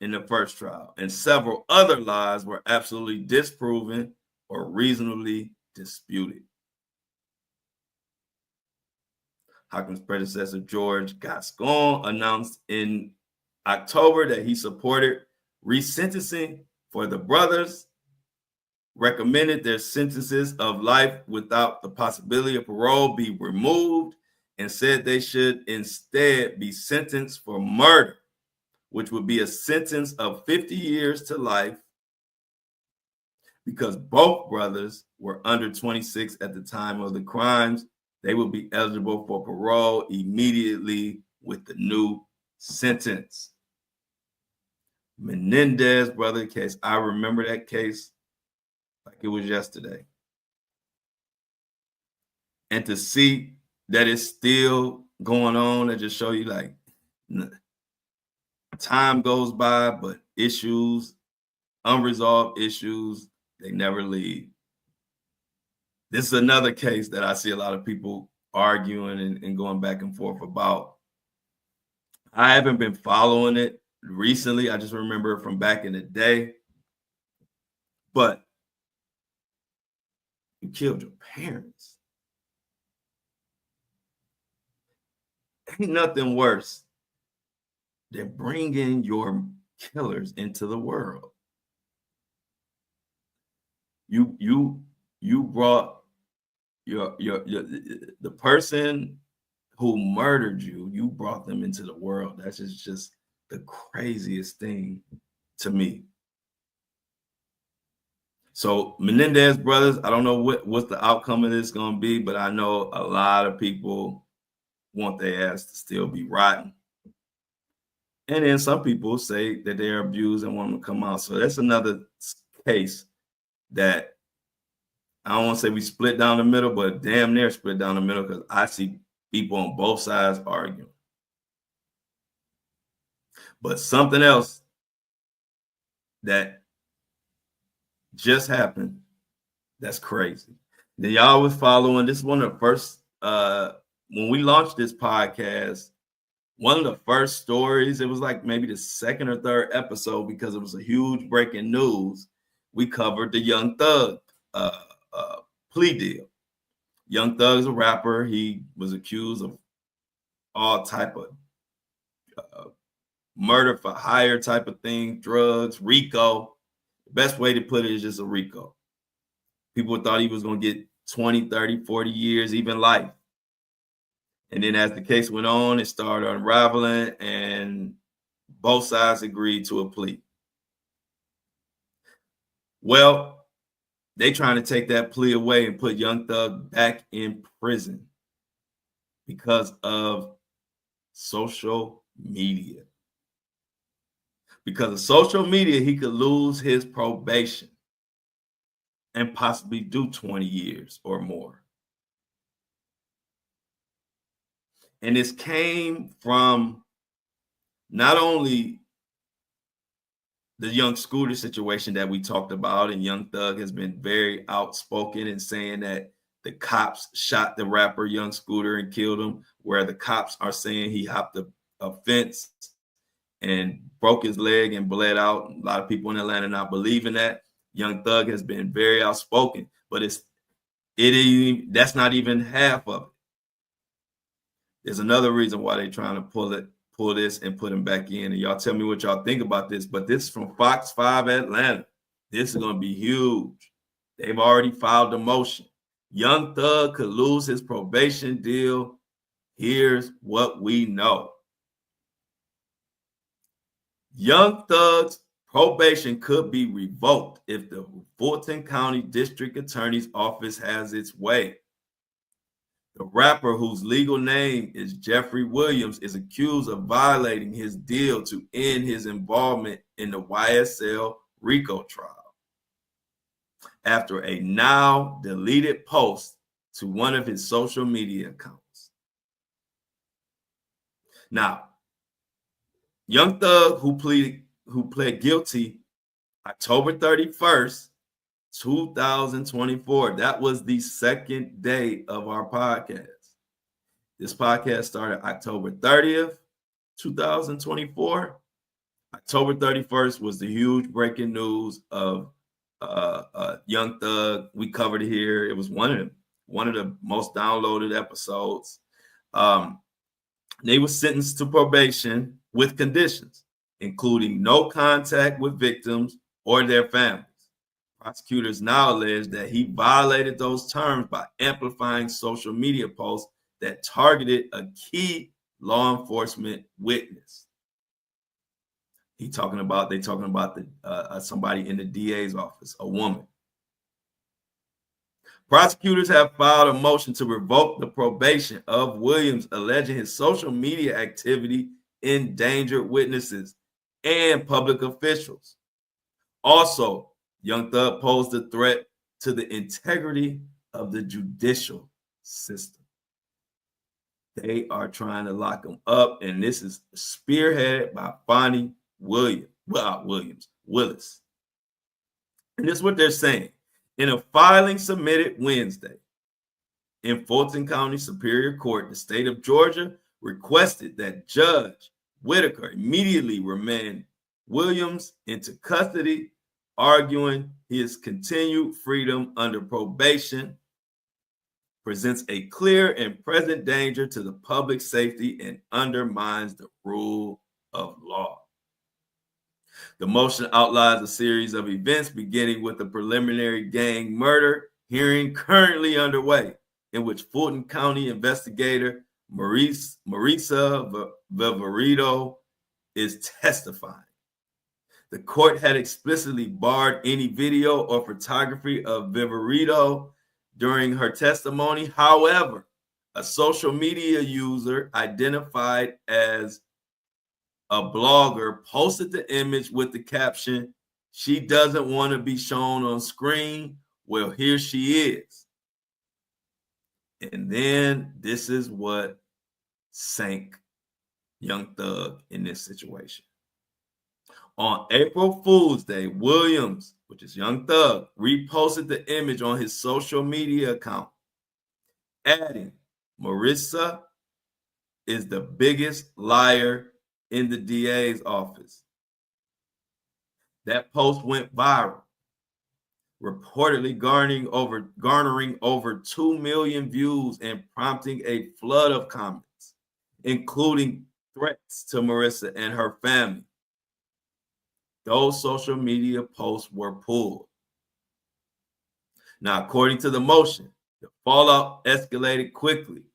in the first trial, and several other lies were absolutely disproven or reasonably disputed. Hawkman's predecessor, George Gascon, announced in October that he supported resentencing for the brothers, recommended their sentences of life without the possibility of parole be removed, and said they should instead be sentenced for murder, which would be a sentence of 50 years to life because both brothers were under 26 at the time of the crimes. They will be eligible for parole immediately with the new sentence. Menendez brother case, I remember that case like it was yesterday. And to see that it's still going on, and just show you like time goes by, but issues, unresolved issues, they never leave. This is another case that I see a lot of people arguing and going back and forth about. I haven't been following it recently. I just remember it from back in the day. But you killed your parents. Ain't nothing worse than bringing your killers into the world. You brought your the person who murdered you, you brought them into the world. That's just the craziest thing to me. So Menendez brothers, I don't know what's the outcome of this going to be, but I know a lot of people want their ass to still be rotten. And then some people say that they're abused and want them to come out. So that's another case that I don't want to say we split down the middle, but damn near split down the middle because I see people on both sides arguing. But something else that just happened that's crazy. Then y'all was following. This is one of the first, when we launched this podcast, one of the first stories, it was like maybe the second or third episode because it was a huge breaking news. We covered the Young Thug plea deal. Young Thug's a rapper. He was accused of all type of murder for hire type of thing, drugs, RICO. The best way to put it is just a RICO. People thought he was going to get 20, 30, 40 years, even life. And then as the case went on, it started unraveling and both sides agreed to a plea. Well, they trying to take that plea away and put Young Thug back in prison because of social media. Because of social media, he could lose his probation and possibly do 20 years or more. And this came from not only the Young Scooter situation that we talked about, and Young Thug has been very outspoken in saying that the cops shot the rapper Young Scooter and killed him, where the cops are saying he hopped a fence and broke his leg and bled out. A lot of people in Atlanta not believing that. Young Thug has been very outspoken, but that's not even half of it. There's another reason why they're trying to pull this and put him back in. And y'all tell me what y'all think about this. But this is from Fox 5 Atlanta. This is going to be huge. They've already filed a motion. Young Thug could lose his probation deal. Here's what we know. Young Thug's probation could be revoked if the Fulton County District Attorney's Office has its way. The rapper, whose legal name is Jeffrey Williams, is accused of violating his deal to end his involvement in the YSL RICO trial after a now deleted post to one of his social media accounts. Now, Young Thug, who pled guilty October 31st, 2024. That was the second day of our podcast. This podcast started October 30th, 2024. October 31st was the huge breaking news of Young Thug. We covered it here. It was one of the most downloaded episodes. They were sentenced to probation with conditions, including no contact with victims or their families. Prosecutors now allege that he violated those terms by amplifying social media posts that targeted a key law enforcement witness. They talking about somebody in the DA's office, a woman. Prosecutors have filed a motion to revoke the probation of Williams, alleging his social media activity endangered witnesses and public officials. Also, Young Thug posed a threat to the integrity of the judicial system. They are trying to lock him up, and this is spearheaded by Fonnie Willis. And this is what they're saying. In a filing submitted Wednesday in Fulton County Superior Court, the state of Georgia requested that Judge Whitaker immediately remand Williams into custody, arguing his continued freedom under probation presents a clear and present danger to the public safety and undermines the rule of law. The motion outlines a series of events beginning with the preliminary gang murder hearing currently underway, in which Fulton County investigator Marisa Viverito is testifying. The court had explicitly barred any video or photography of Viverito during her testimony. However, a social media user identified as a blogger posted the image with the caption, "She doesn't want to be shown on screen. Well, here she is." And then this is what sank Young Thug in this situation. On April Fool's Day, Williams, which is Young Thug, reposted the image on his social media account, adding, "Marisa is the biggest liar in the DA's office." That post went viral, reportedly garnering over 2 million views and prompting a flood of comments, including threats to Marisa and her family. Those social media posts were pulled. Now, according to the motion, the fallout escalated quickly.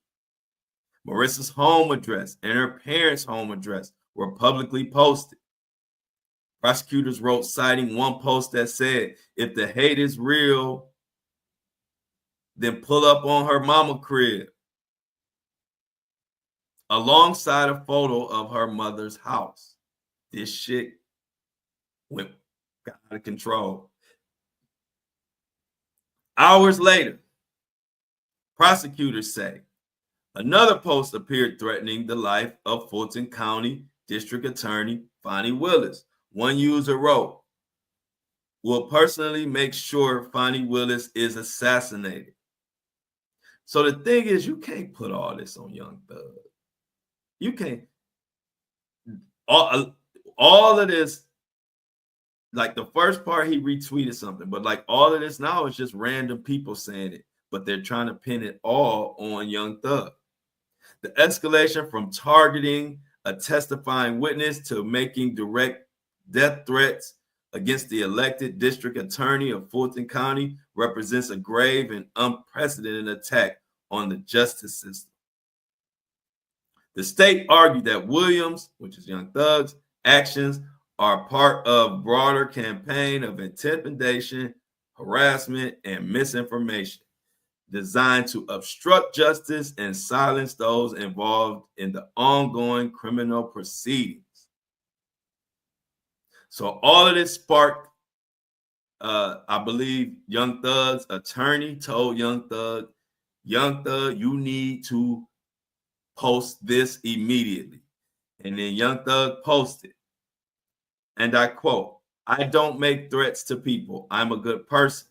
Marissa's home address and her parents' home address were publicly posted. Prosecutors wrote, citing one post that said, "If the hate is real, then pull up on her mama crib," alongside a photo of her mother's house. This shit got out of control. Hours later, prosecutors say another post appeared threatening the life of Fulton County District Attorney Fonnie Willis. One user wrote, "Will personally make sure Fonnie Willis is assassinated." So the thing is, you can't put all this on Young Thug. You can't. All of this, like the first part, he retweeted something, but like all of this now is just random people saying it, but they're trying to pin it all on Young Thug. The escalation from targeting a testifying witness to making direct death threats against the elected district attorney of Fulton County represents a grave and unprecedented attack on the justice system. The state argued that Williams, which is Young Thug's, actions are part of a broader campaign of intimidation, harassment, and misinformation designed to obstruct justice and silence those involved in the ongoing criminal proceedings. So all of this sparked, I believe Young Thug's attorney told Young Thug Young Thug, you need to post this immediately. And then Young Thug posted, and I quote, I don't make threats to people. I'm a good person.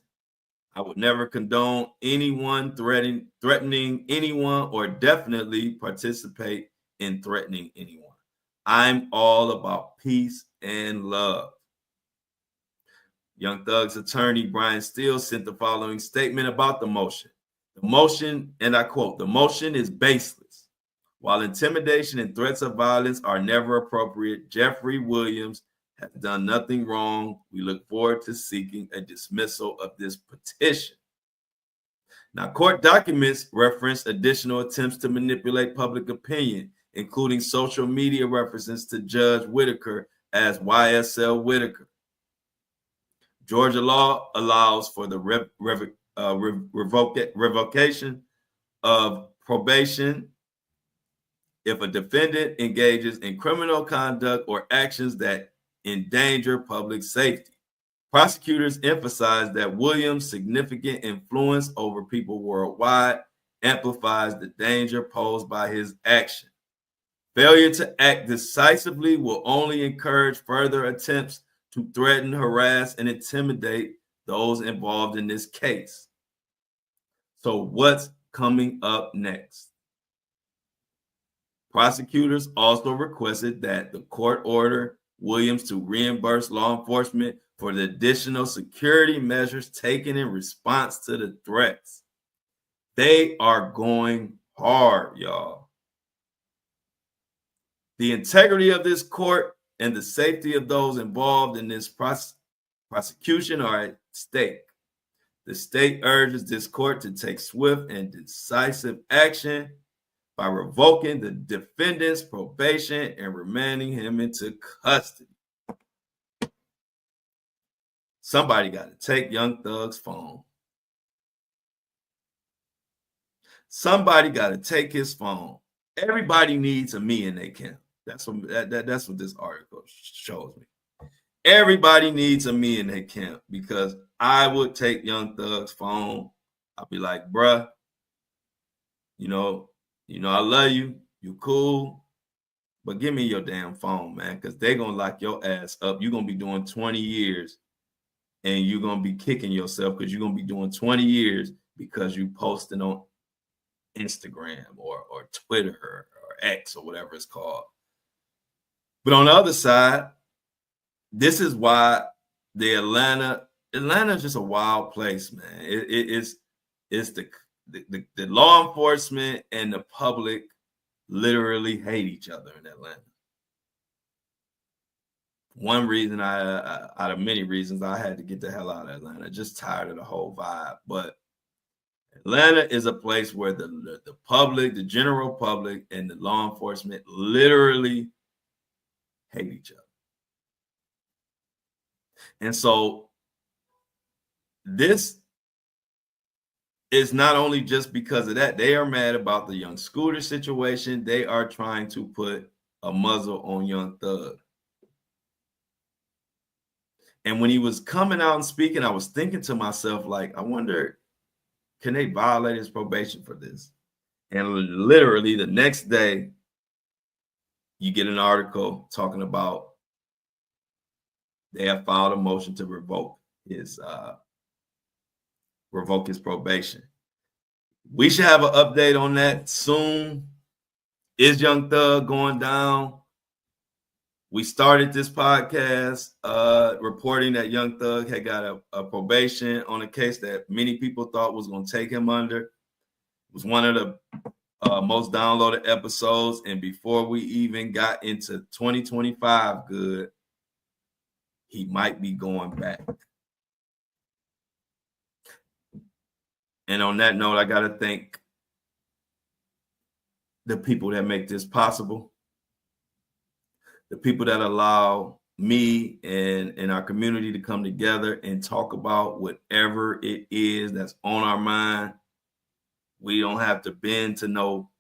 I would never condone anyone threatening anyone or definitely participate in threatening anyone. I'm all about peace and love. Young Thug's attorney, Brian Steele, sent the following statement about the motion. The motion, and I quote, the motion is baseless. While intimidation and threats of violence are never appropriate, Jeffrey Williams has done nothing wrong. We look forward to seeking a dismissal of this petition. Now, court documents reference additional attempts to manipulate public opinion, including social media references to Judge Whitaker as YSL Whitaker. Georgia law allows for the revocation of probation if a defendant engages in criminal conduct or actions that endanger public safety. Prosecutors emphasize that Williams' significant influence over people worldwide amplifies the danger posed by his action. Failure to act decisively will only encourage further attempts to threaten, harass, and intimidate those involved in this case. So what's coming up next? Prosecutors also requested that the court order Williams to reimburse law enforcement for the additional security measures taken in response to the threats. They are going hard, y'all. The integrity of this court and the safety of those involved in this prosecution are at stake. The state urges this court to take swift and decisive action by revoking the defendant's probation and remanding him into custody. Somebody got to take Young Thug's phone. Somebody got to take his phone. Everybody needs a me in their camp. That's what this article shows me. Everybody needs a me in their camp because I would take Young Thug's phone. I'll be like, bruh, you know, I love you. You cool. But give me your damn phone, man, because they're going to lock your ass up. You're going to be doing 20 years and you're going to be kicking yourself because you're going to be doing 20 years because you posted on Instagram or Twitter or X or whatever it's called. But on the other side, this is why the Atlanta is just a wild place, man. It's the law enforcement and the public literally hate each other in Atlanta. One reason out of many reasons, I had to get the hell out of Atlanta. Just tired of the whole vibe. But Atlanta is a place where the public, the general public, and the law enforcement literally hate each other. And so this is not only just because of that. They are mad about the Young Scooter situation. They are trying to put a muzzle on Young Thug. And when he was coming out and speaking, I was thinking to myself, like, I wonder, can they violate his probation for this? And literally the next day, you get an article talking about they have filed a motion to revoke his probation. We should have an update on that soon. Is Young Thug going down? We started this podcast reporting that Young Thug had got a probation on a case that many people thought was going to take him under. It was one of the most downloaded episodes. And before we even got into 2025 good, he might be going back. And on that note, I got to thank the people that make this possible. The people that allow me and our community to come together and talk about whatever it is that's on our mind. We don't have to bend to no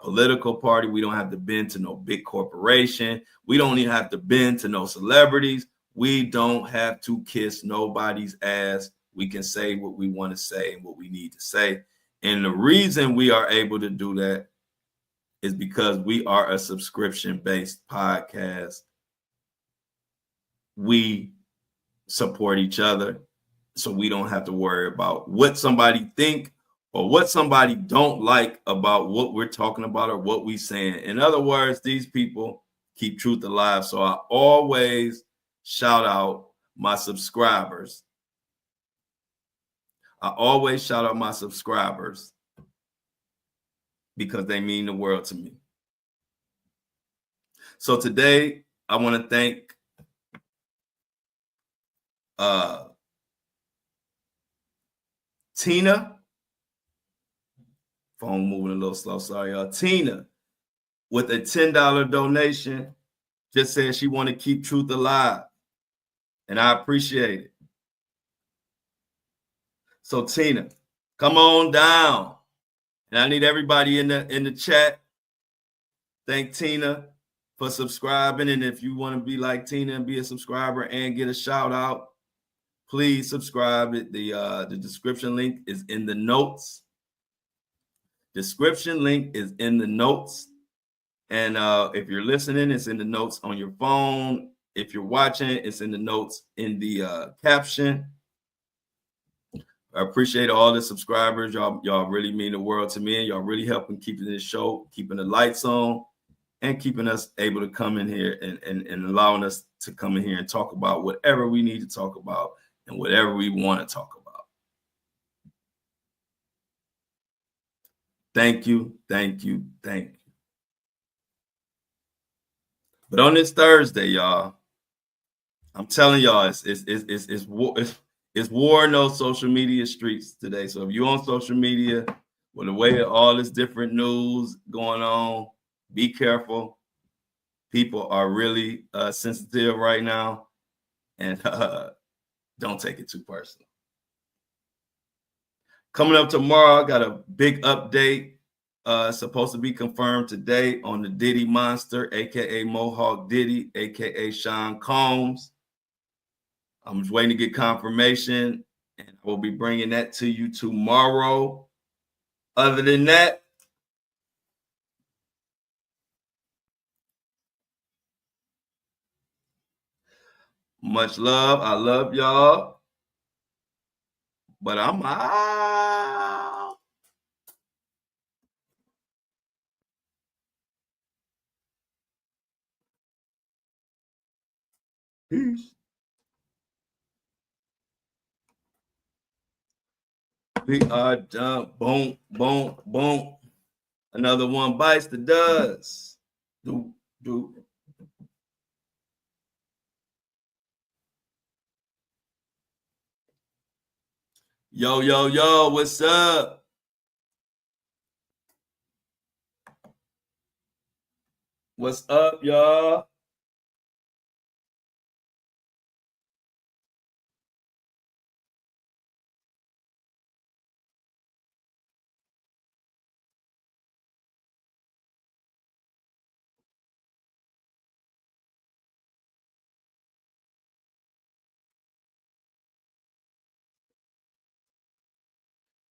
political party. We don't have to bend to no big corporation. We don't even have to bend to no celebrities. We don't have to kiss nobody's ass. We can say what we want to say and what we need to say. And the reason we are able to do that is because we are a subscription-based podcast. We support each other, so we don't have to worry about what somebody think or what somebody don't like about what we're talking about or what we saying. In other words, these people keep truth alive. So I always shout out my subscribers. I always shout out my subscribers because they mean the world to me. So today I want to thank Tina. Phone moving a little slow. Sorry, y'all. Tina, with a $10 donation, just said she want to keep truth alive, and I appreciate it. So Tina, come on down, and I need everybody in the chat. Thank Tina for subscribing, and if you want to be like Tina and be a subscriber and get a shout out, please subscribe. The description link is in the notes. Description link is in the notes. And if you're listening, it's in the notes on your phone. If you're watching, it's in the notes in the caption. I appreciate all the subscribers. Y'all really mean the world to me. And y'all really helping keeping this show, keeping the lights on, and keeping us able to come in here and allowing us to come in here and talk about whatever we need to talk about and whatever we want to talk about. Thank you, thank you, thank you. But on this Thursday, y'all, I'm telling y'all, it's war in those social media streets today. So if you're on social media, with the way all this different news going on, be careful. People are really sensitive right now, and don't take it too personal. Coming up tomorrow, I got a big update. Supposed to be confirmed today on the Diddy Monster, aka Mohawk Diddy, aka Sean Combs. I'm just waiting to get confirmation, and I will be bringing that to you tomorrow. Other than that, much love. I love y'all, but I'm out. Peace. We are done. Boom, boom, boom. Another one bites the dust. Do. Yo, yo, yo, what's up? What's up, y'all?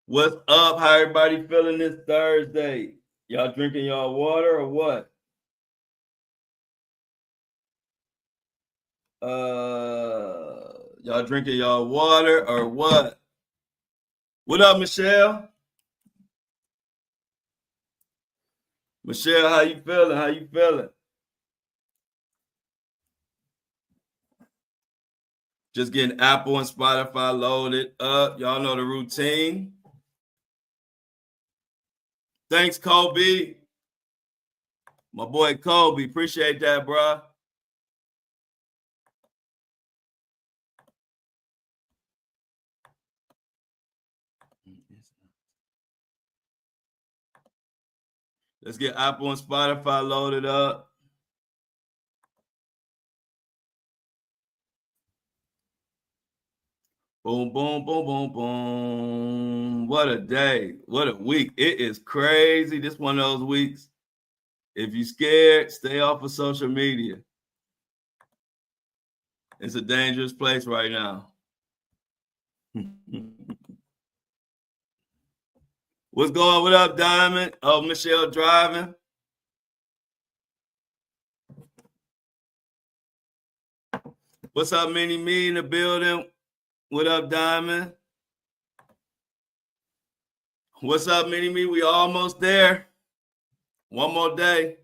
What's up? How everybody feeling this Thursday? Y'all drinking y'all water or what? Y'all drinking y'all water or what? What up, Michelle? Michelle, how you feeling? How you feeling? Just getting Apple and Spotify loaded up. Y'all know the routine. Thanks, Kobe. My boy Kobe. Appreciate that, bro. Let's get Apple and Spotify loaded up. Boom, boom, boom, boom, boom. What a day. What a week. It is crazy. This one of those weeks. If you're scared, stay off of social media. It's a dangerous place right now. What's going? What up, Diamond? Oh, Michelle driving. What's up, Mini Me in the building? What up, Diamond? What's up, Mini Me? We almost there. One more day.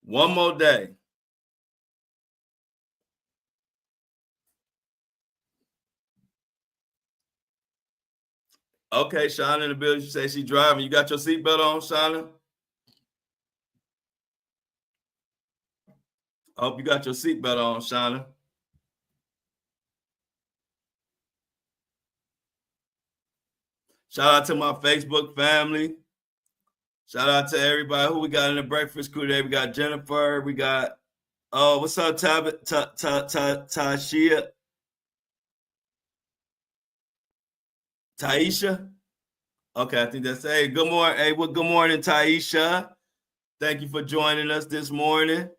One more day. Okay, Shauna in the building. She say she driving. You got your seatbelt on, Shauna? I hope you got your seatbelt on, Shauna. Shout out to my Facebook family. Shout out to everybody who we got in the breakfast crew today. We got Jennifer. We got what's up, Tashia? Taisha? Okay, I think that's good morning. Hey, well, good morning, Taisha. Thank you for joining us this morning.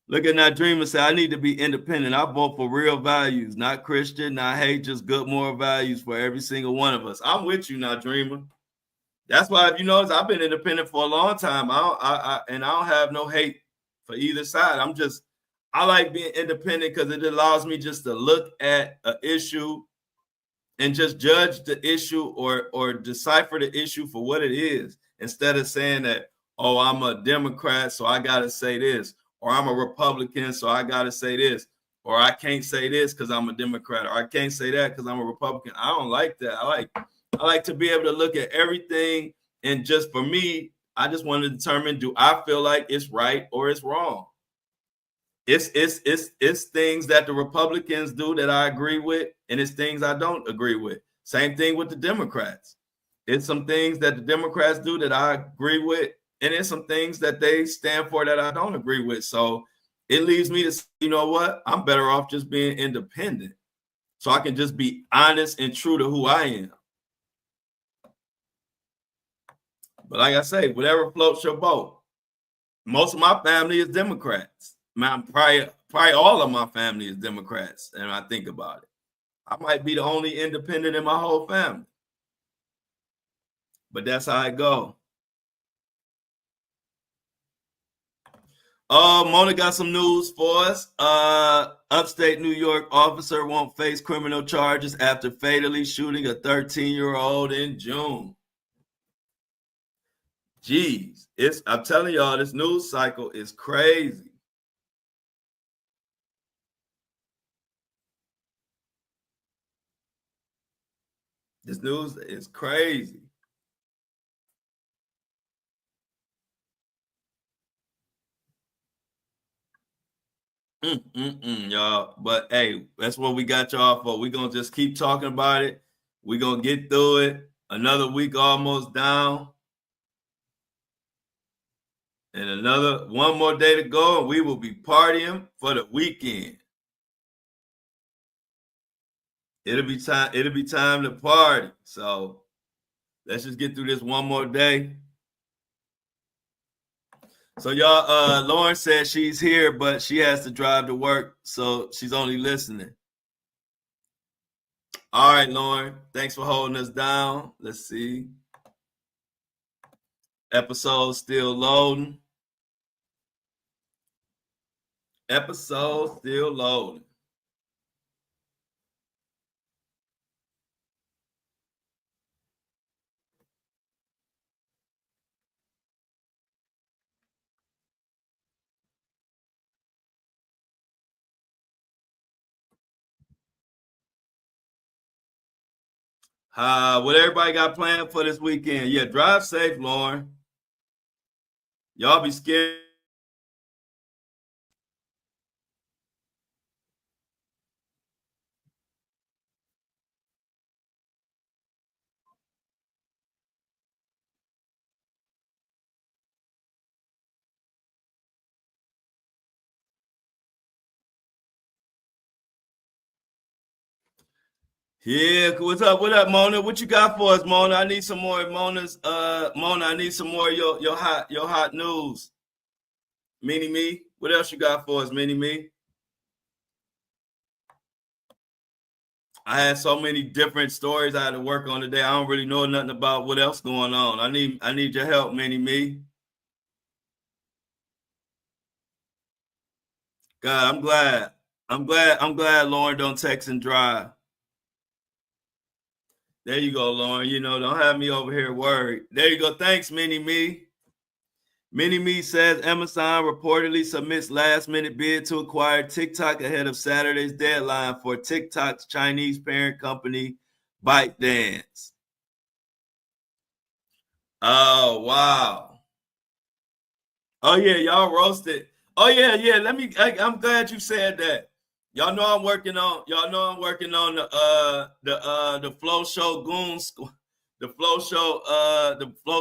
Look at that dreamer say, I need to be independent. I vote for real values, not Christian, not hate, just good moral values for every single one of us. I'm with you now, dreamer. That's why, if you notice, I've been independent for a long time. I don't have no hate for either side. I like being independent because it allows me just to look at an issue and just judge the issue or decipher the issue for what it is, instead of saying that, oh, I'm a Democrat, so I got to say this, or I'm a Republican, so I got to say this, or I can't say this because I'm a Democrat, or I can't say that because I'm a Republican. I don't like that. I like to be able to look at everything, and just for me, I just want to determine, do I feel like it's right or it's wrong? It's things that the Republicans do that I agree with, and it's things I don't agree with. Same thing with the Democrats. It's some things that the Democrats do that I agree with, and it's some things that they stand for that I don't agree with. So it leaves me to say, you know what? I'm better off just being independent, so I can just be honest and true to who I am. But like I say, whatever floats your boat. Most of my family is Democrats. Probably all of my family is Democrats, and I think about it. I might be the only independent in my whole family. But that's how it go. Mona got some news for us. Upstate New York officer won't face criminal charges after fatally shooting a 13-year-old in June. Jeez, I'm telling y'all, this news cycle is crazy. This news is crazy. Y'all. But hey, that's what we got y'all for. We're gonna just keep talking about it. We're gonna get through it. Another week almost down. And one more day to go, and we will be partying for the weekend. It'll be time to party. So let's just get through this one more day. So y'all, Lauren said she's here, but she has to drive to work, so she's only listening. All right, Lauren, thanks for holding us down. Let's see. Episode still loading. Episode still loading. What everybody got planned for this weekend? Yeah, drive safe, Lauren. Y'all be scared. Yeah, what's up? What up, Mona? What you got for us, Mona? I need some more Mona's. Mona, I need some more of your hot news. Mini Me, what else you got for us, Mini Me? I had so many different stories I had to work on today. I don't really know nothing about what else going on. I need your help, Mini Me. God, I'm glad. I'm glad Lauren don't text and drive. There you go, Lauren. You know, don't have me over here worried. There you go. Thanks, Mini Me. Mini Me says Amazon reportedly submits last minute bid to acquire TikTok ahead of Saturday's deadline for TikTok's Chinese parent company, ByteDance. Oh, wow. Oh, yeah, y'all roasted. Oh, yeah, yeah. I'm glad you said that. Y'all know I'm working on the Flow Show Goon Squad, the Flow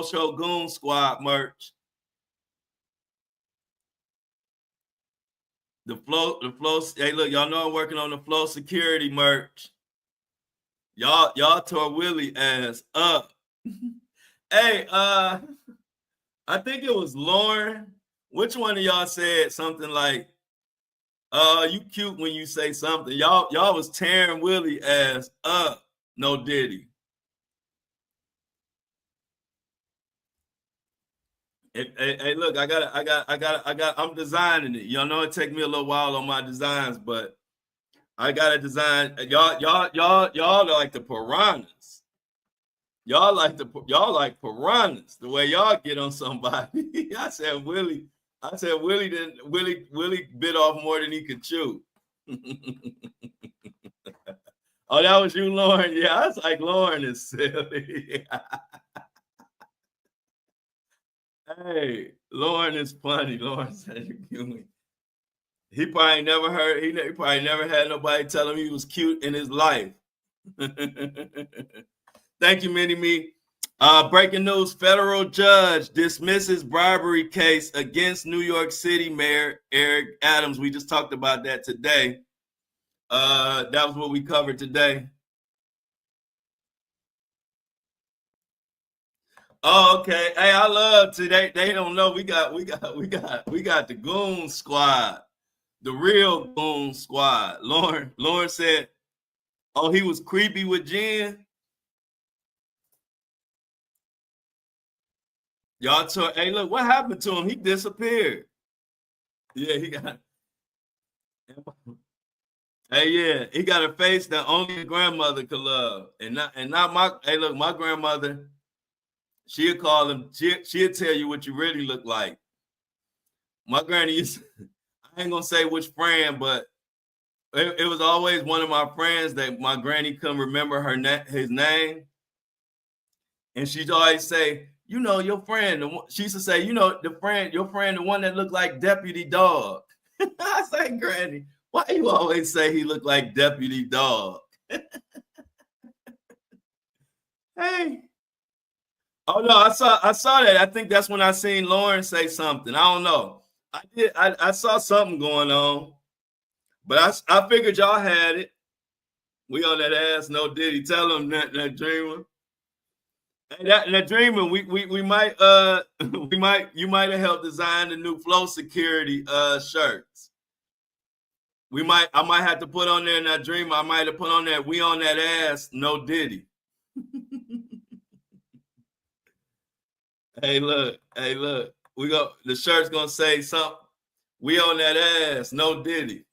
Show Goon Squad merch. The flow. Hey, look, y'all know I'm working on the Flow Security merch. Y'all tore Willie ass up. Hey, I think it was Lauren. Which one of y'all said something like, you cute when you say something. Y'all was tearing Willie ass up. No Diddy. Hey, look, I'm designing it. Y'all know it take me a little while on my designs, but I got to design. Y'all are like the piranhas. Y'all like piranhas. The way y'all get on somebody. Willie bit off more than he could chew. Oh, that was you, Lauren. Yeah, I was like, Lauren is silly. Hey, Lauren is funny. Lauren said he probably never heard. He probably never had nobody tell him he was cute in his life. Thank you, Mini Me. Breaking news: federal judge dismisses bribery case against New York City Mayor Eric Adams. We just talked about that today. That was what we covered today. Oh, okay. Hey, I love today. They don't know we got the Goon Squad, the real Goon Squad. Lauren said, "Oh, he was creepy with Jen." Y'all told, hey, look, what happened to him? He disappeared. Yeah, he got. Hey, yeah, he got a face that only a grandmother could love, and not my. Hey, look, my grandmother, she'll call him. She'll tell you what you really look like. My granny used. I ain't gonna say which friend, but it was always one of my friends that my granny couldn't remember his name, and she'd always say, "You know, your friend." She used to say, "You know, your friend, the one that looked like Deputy Dog." I say, Granny, why you always say he looked like Deputy Dog? Hey. Oh no, I saw that. I think that's when I seen Lauren say something. I don't know. I saw something going on, but I figured y'all had it. We on that ass, no Diddy. Tell him that dreamer. Hey, that dreamer, we might you might have helped design the new Flow Security shirts. I might have to put on there in that dreamer. I might have put on there, we on that ass, no Diddy. Hey, look. The shirt's gonna say something. We on that ass, no Diddy.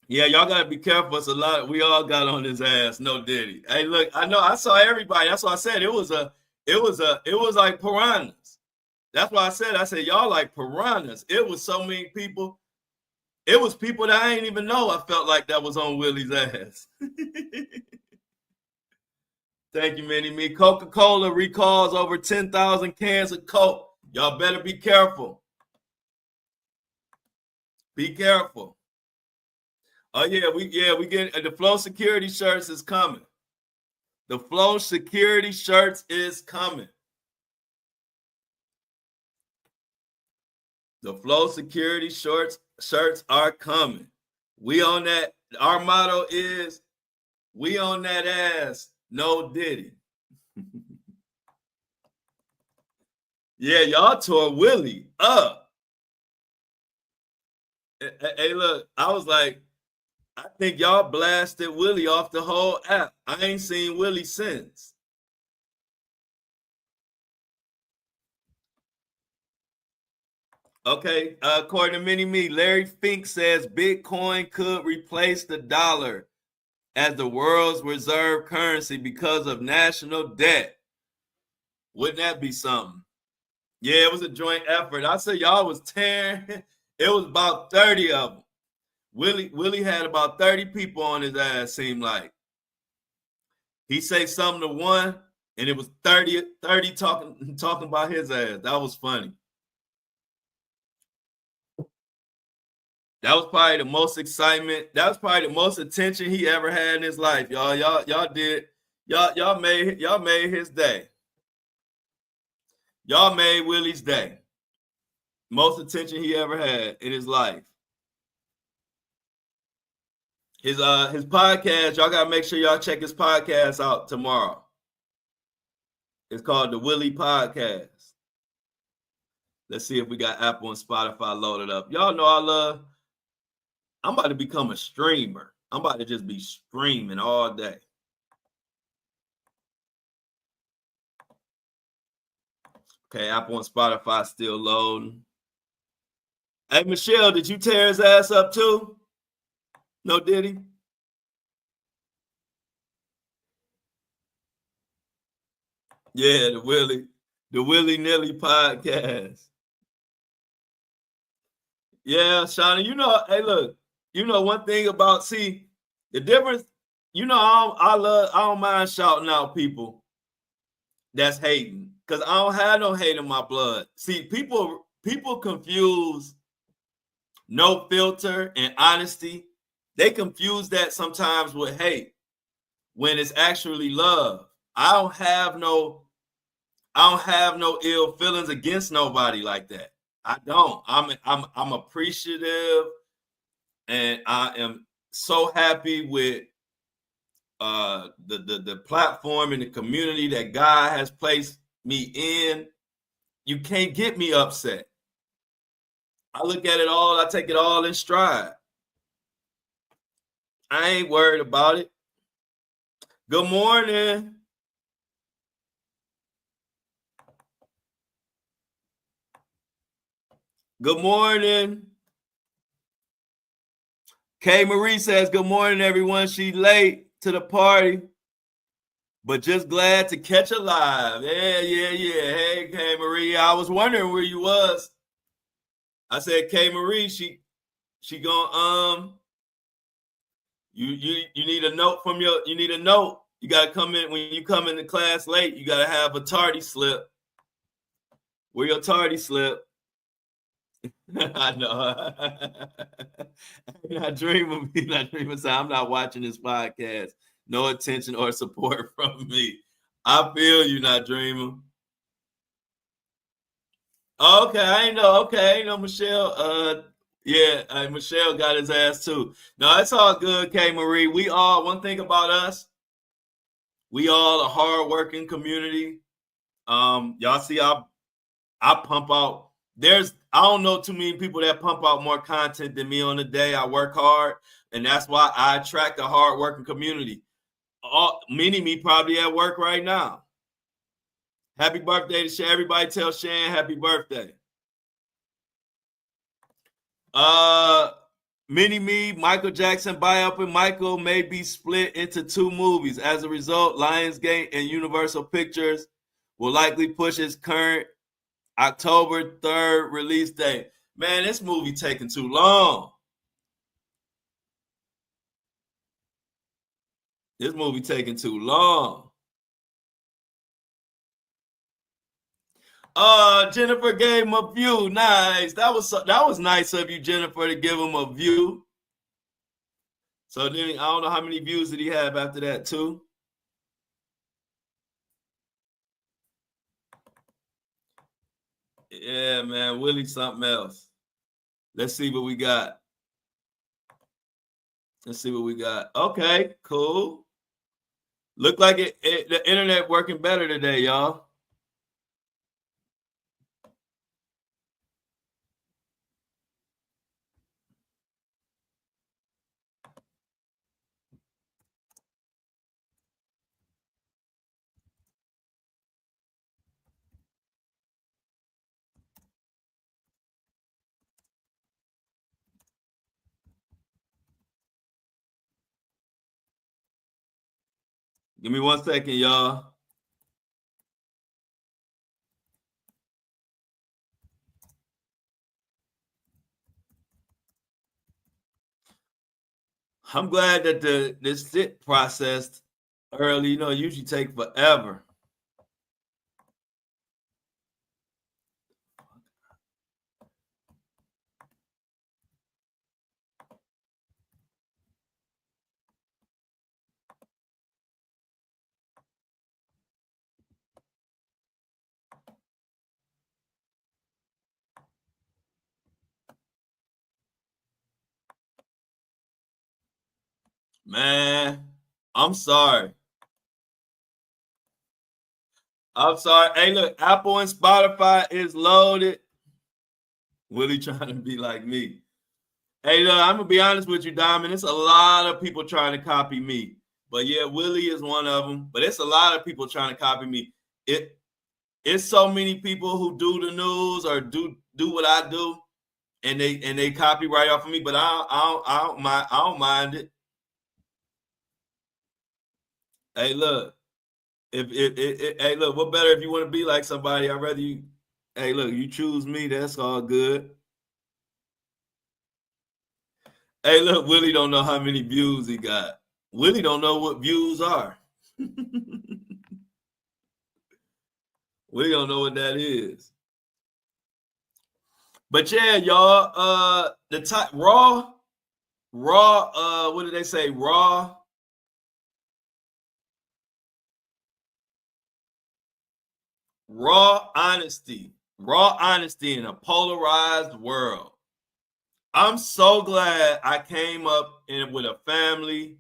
Yeah, y'all gotta be careful. It's a lot. We all got on his ass, no Diddy. Hey, look, I know I saw everybody. That's why I said it was like piranhas. That's why I said y'all like piranhas. It was so many people. It was people that I ain't even know. I felt like that was on Willie's ass. Thank you, Mini Me. Coca-Cola recalls over 10,000 cans of Coke. Y'all better be careful. Be careful. Oh yeah, we get the Flow Security shirts is coming. The Flow Security shirts is coming. The Flow Security shirts are coming. We on that. Our motto is, we on that ass, no Diddy. Yeah, y'all tore Willie up. Hey, look, I was like, I think y'all blasted Willie off the whole app. I ain't seen Willie since. Okay, according to Mini Me, Larry Fink says Bitcoin could replace the dollar as the world's reserve currency because of national debt. Wouldn't that be something? Yeah, it was a joint effort. I said y'all was tearing. It was about 30 of them. Willie had about 30 people on his ass, seemed like. He say something to one, and it was 30 talking about his ass. That was funny. That was probably the most excitement. That was probably the most attention he ever had in his life, y'all. Y'all made his day. Y'all made Willie's day. Most attention he ever had in his life. His podcast, y'all gotta make sure y'all check his podcast out tomorrow. It's called the Willie Podcast. Let's see if we got Apple and Spotify loaded up. Y'all know I'm about to become a streamer. I'm about to just be streaming all day. Okay, Apple and Spotify still loading. Hey, Michelle, did you tear his ass up too? No, did he? Yeah, the Willy Nilly podcast. Yeah, Shauna, hey, look, one thing about the difference. I don't mind shouting out people that's hating because I don't have no hate in my blood. See, people confuse no filter and honesty. They confuse that sometimes with hate when it's actually love. I don't have no ill feelings against nobody like that. I don't. I'm appreciative, and I am so happy with the platform and the community that God has placed me in. You can't get me upset. I look at it all. I take it all in stride. I ain't worried about it. Good morning. Good morning. Kay Marie says, good morning, everyone. She's late to the party, but just glad to catch her live. Yeah. Hey, Kay Marie. I was wondering where you was. I said, Kay Marie, she gonna you need a note from you need a note. You gotta come in when you come into class late, you gotta have a tardy slip. Where your tardy slip? I know. Not dreaming. So I'm not watching this podcast. No attention or support from me. I feel you, not dreaming. Okay, I ain't know. Okay, I know Michelle. Yeah, Michelle got his ass too. No, it's all good, K Marie. We all one thing about us. We all a hardworking community. Y'all see, I pump out. I don't know too many people that pump out more content than me on the day. I work hard, and that's why I attract a hardworking community. Many me probably at work right now. Happy birthday to Shan. Everybody tell Shan happy birthday. Mini Me, Michael Jackson biopic Michael may be split into two movies. As a result, Lionsgate and Universal Pictures will likely push its current October 3rd release date. Man, this movie taking too long. This movie taking too long. Jennifer gave him a view. Nice. That was nice of you, Jennifer, to give him a view. So then I don't know how many views did he have after that too. Yeah, man, Willie something else. Let's see what we got. Let's see what we got. Okay, cool. Look like the internet working better today, y'all. Give me 1 second, y'all. I'm glad that this sit processed early. You know, it usually take forever. Man, I'm sorry. I'm sorry. Hey, look, Apple and Spotify is loaded. Willie trying to be like me. Hey, look, I'm gonna be honest with you, Diamond. It's a lot of people trying to copy me. But yeah, Willie is one of them. But it's a lot of people trying to copy me. It's so many people who do the news or do what I do, and they copy right off of me. But I don't mind it. Hey, look, hey, look, what better if you want to be like somebody? I'd rather you. Hey, look, you choose me. That's all good. Hey, look, Willie don't know how many views he got. Willie don't know what views are. Willie don't know what that is. But yeah, y'all, the top raw, what did they say? Raw honesty in a polarized world. I'm so glad I came up with a family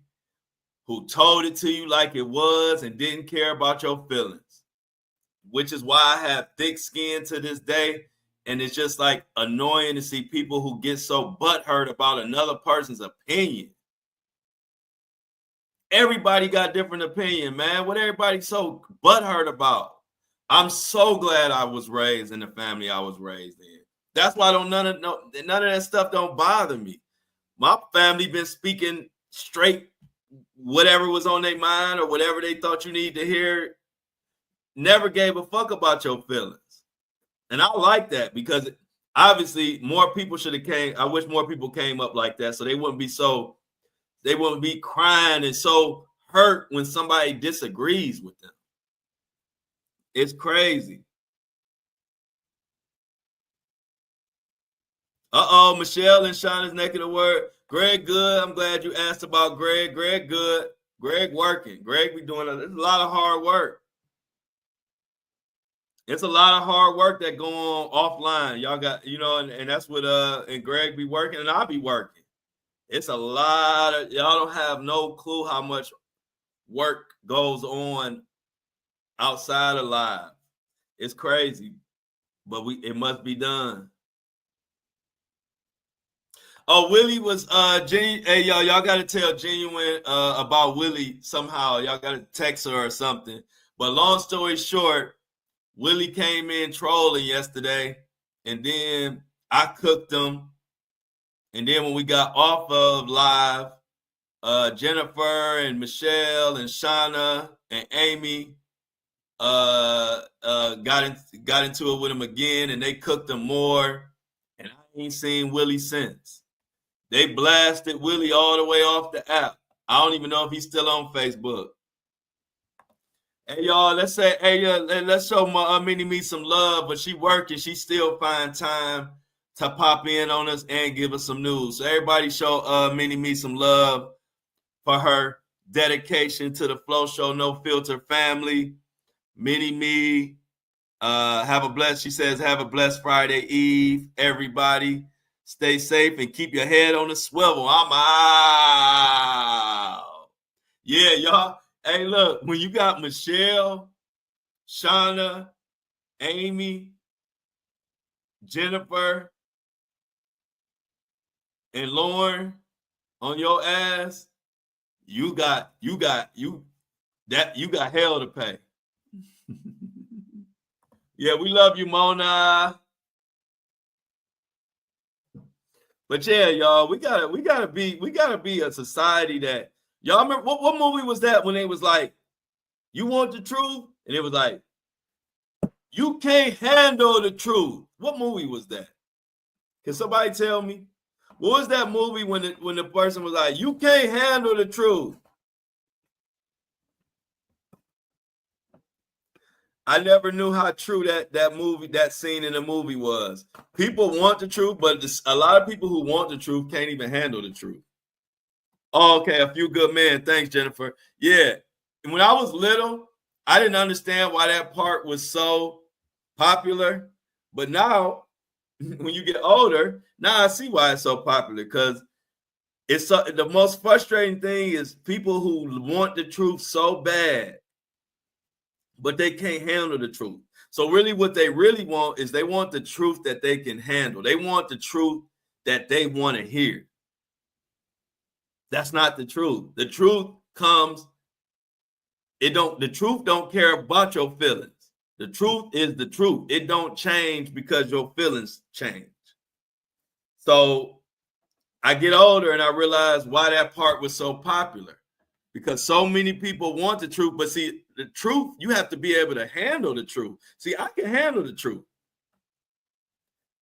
who told it to you like it was and didn't care about your feelings, which is why I have thick skin to this day. And it's just like annoying to see people who get so butthurt about another person's opinion. Everybody got different opinion, man. What everybody so butthurt about? I'm so glad I was raised in the family I was raised in. That's why none of that stuff don't bother me. My family been speaking straight, whatever was on their mind or whatever they thought you need to hear. Never gave a fuck about your feelings. And I like that because obviously more people should have came. I wish more people came up like that so they wouldn't be crying and so hurt when somebody disagrees with them. It's crazy. Michelle and Shauna's neck of the word. Greg good. I'm glad you asked about Greg. Greg good. Greg working. Greg be doing a lot of hard work. It's a lot of hard work that go on offline. Y'all got, and that's what and Greg be working and I'll be working. It's a lot of y'all don't have no clue how much work goes on outside of live. It's crazy, but it must be done. Oh, Willie was hey y'all gotta tell Genuine about Willie somehow. Y'all gotta text her or something. But long story short, Willie came in trolling yesterday, and then I cooked him. And then when we got off of live, Jennifer and Michelle and Shauna and Amy got into it with him again, and they cooked him more. And I ain't seen Willie since. They blasted Willie all the way off the app. I don't even know if he's still on Facebook. Hey y'all, let's show my Mini Me some love, but she working. She still find time to pop in on us and give us some news. So everybody show Mini Me some love for her dedication to the Flow Show No Filter family. Mini Me, she says, have a blessed Friday Eve, everybody. Stay safe and keep your head on the swivel. I'm out. Yeah, y'all. Hey, look, when you got Michelle, Shauna, Amy, Jennifer, and Lauren on your ass, you got hell to pay. Yeah, we love you, Mona. But yeah, y'all, we gotta be a society that y'all remember what movie was that when they was like You want the truth? And it was like, you can't handle the truth. What movie was that? Can somebody tell me? What was that movie when the person was like, you can't handle the truth? I never knew how true that scene in the movie was. People want the truth, but a lot of people who want the truth can't even handle the truth. Oh, okay, a few good men. Thanks, Jennifer. Yeah. When I was little, I didn't understand why that part was so popular. But now, when you get older, now I see why it's so popular. Because the most frustrating thing is people who want the truth so bad, but they can't handle the truth. So really what they really want is they want the truth that they can handle. They want the truth that they want to hear. That's not the truth. The truth comes, the truth don't care about your feelings. The truth is the truth. It don't change because your feelings change. So I get older and I realize why that part was so popular. Because so many people want the truth, but see, the truth, you have to be able to handle the truth. See, I can handle the truth.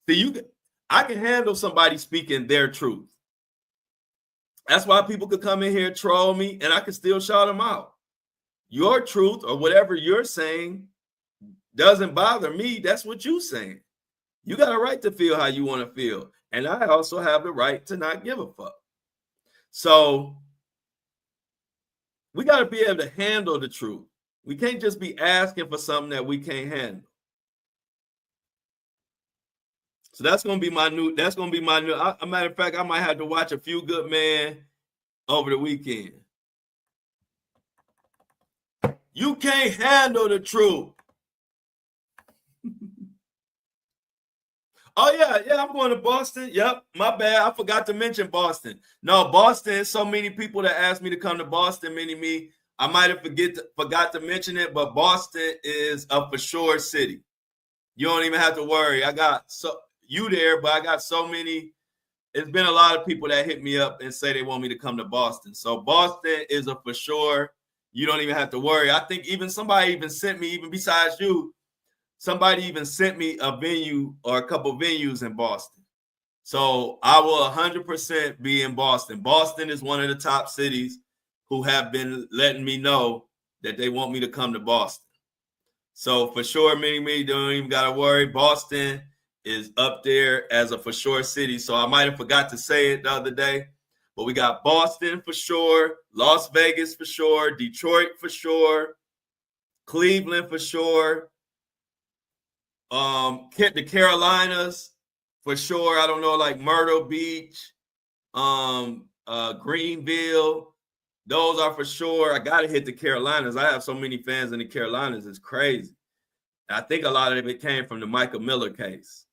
See, I can handle somebody speaking their truth. That's why people could come in here, troll me, and I can still shout them out. Your truth or whatever you're saying doesn't bother me. That's what you're saying. You got a right to feel how you want to feel. And I also have the right to not give a fuck. So we got to be able to handle the truth. We can't just be asking for something that we can't handle. So that's going to be my new, a matter of fact, I might have to watch A Few Good Men over the weekend. You can't handle the truth. Oh, yeah, I'm going to Boston. Yep, my bad. I forgot to mention Boston. No, Boston, so many people that asked me to come to Boston, me. I might have forgot to mention it, but Boston is a for sure city. You don't even have to worry. I got you there, but I got so many. It's been a lot of people that hit me up and say they want me to come to Boston. So Boston is a for sure. You don't even have to worry. I think somebody even sent me, even besides you, somebody even sent me a venue or a couple venues in Boston. So I will 100% be in Boston. Boston is one of the top cities who have been letting me know that they want me to come to Boston. So for sure, me don't even got to worry. Boston is up there as a for sure city. So I might have forgot to say it the other day, but we got Boston for sure, Las Vegas for sure, Detroit for sure, Cleveland for sure, the Carolinas for sure. I don't know, like Myrtle Beach, Greenville. Those are for sure. I got to hit the Carolinas. I have so many fans in the Carolinas. It's crazy. I think a lot of it came from the Michael Miller case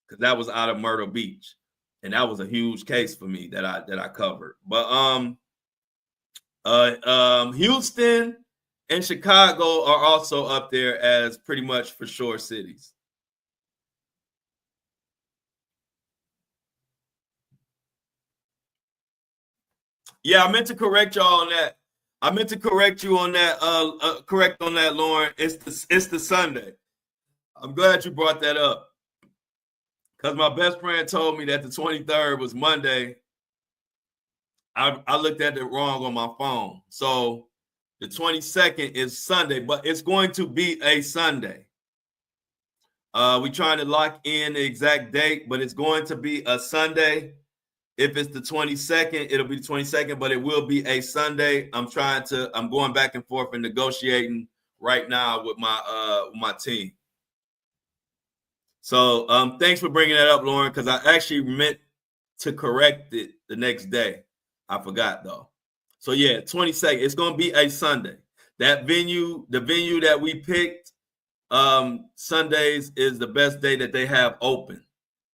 because that was out of Myrtle Beach. And that was a huge case for me that I covered. But Houston and Chicago are also up there as pretty much for sure cities. Yeah, I meant to correct y'all on that. I meant to correct you on that. Correct on that, Lauren. It's the Sunday. I'm glad you brought that up because my best friend told me that the 23rd was Monday. I looked at it wrong on my phone. So the 22nd is Sunday, but it's going to be a Sunday. We're trying to lock in the exact date, but it's going to be a Sunday. If it's the 22nd, it'll be the 22nd, but it will be a Sunday. I'm going back and forth and negotiating right now with my team. So thanks for bringing that up, Lauren, because I actually meant to correct it the next day. I forgot though. So yeah, 22nd. It's going to be a Sunday. That venue, the venue that we picked, Sundays is the best day that they have open.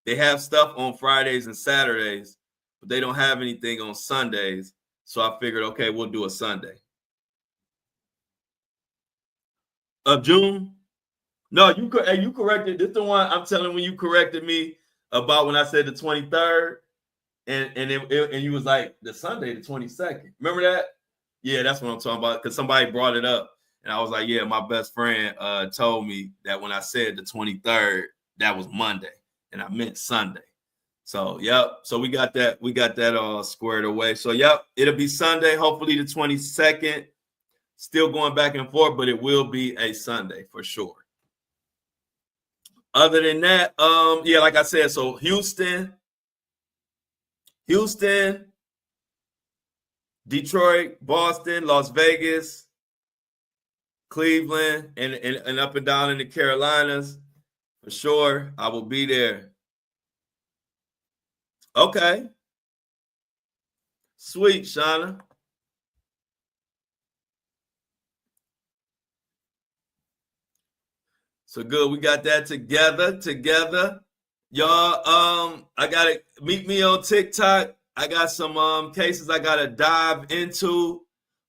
They have stuff on Fridays and Saturdays, but they don't have anything on Sundays. So I figured, okay, we'll do a Sunday. Of June? No, you corrected. This is the one I'm telling when you corrected me about when I said the 23rd, and you was like the Sunday, the 22nd. Remember that? Yeah, that's what I'm talking about because somebody brought it up. And I was like, yeah, my best friend told me that when I said the 23rd, that was Monday, and I meant Sunday. So, yep. So we got that all squared away. So, yep, it'll be Sunday, hopefully the 22nd. Still going back and forth, but it will be a Sunday for sure. Other than that, yeah, like I said, so Houston, Detroit, Boston, Las Vegas, Cleveland, and up and down in the Carolinas. For sure, I will be there. Okay. Sweet, Shauna. So good. We got that together. Y'all, I gotta meet me on TikTok. I got some cases I gotta dive into.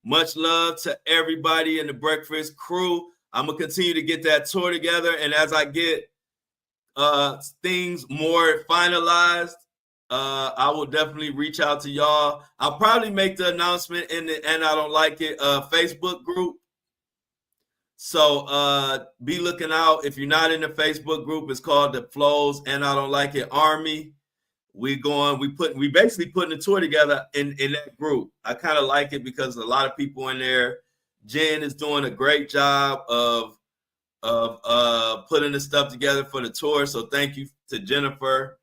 Much love to everybody in the breakfast crew. I'm gonna continue to get that tour together, and as I get things more finalized, I will definitely reach out to y'all. I'll probably make the announcement in the And I Don't Like It Facebook group. So be looking out. If you're not in the Facebook group, it's called the Flows And I Don't Like It Army. We basically putting the tour together in that group. I kind of like it because a lot of people in there. Jen is doing a great job of putting the stuff together for the tour. So thank you to Jennifer.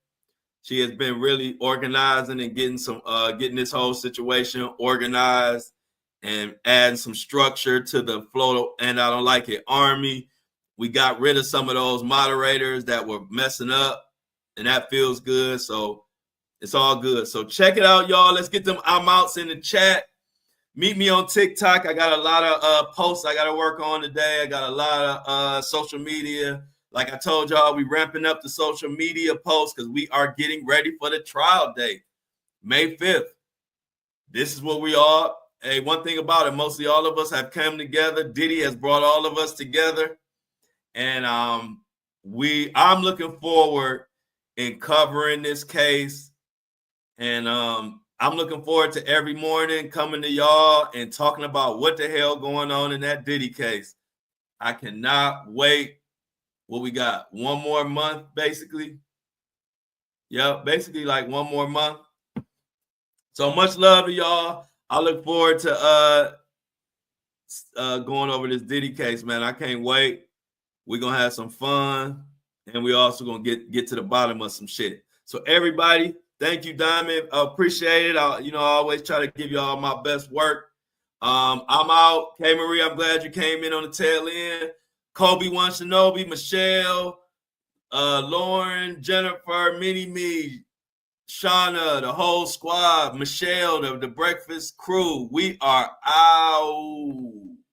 She has been really organizing and getting this whole situation organized and adding some structure to the Flow And I Don't Like It Army. We got rid of some of those moderators that were messing up, and that feels good. So it's all good. So check it out, y'all. Let's get them outs in the chat. Meet me on TikTok. I got a lot of posts I got to work on today. I got a lot of social media. Like I told y'all, we ramping up the social media posts because we are getting ready for the trial date, May 5th. This is what we are. Hey, one thing about it, mostly all of us have come together. Diddy has brought all of us together. And I'm looking forward in covering this case. And I'm looking forward to every morning coming to y'all and talking about what the hell going on in that Diddy case. I cannot wait. What we got? One more month, basically. Yep, basically like one more month. So much love to y'all. I look forward to going over this Diddy case, man. I can't wait. We're gonna have some fun, and we also gonna get to the bottom of some shit. So everybody, thank you, Diamond. I appreciate it. I always try to give you all my best work. I'm out. K Marie, I'm glad you came in on the tail end. Kobe One Shinobi, Michelle, Lauren, Jennifer, Mini Me, Shauna, the whole squad, Michelle, the breakfast crew. We are out.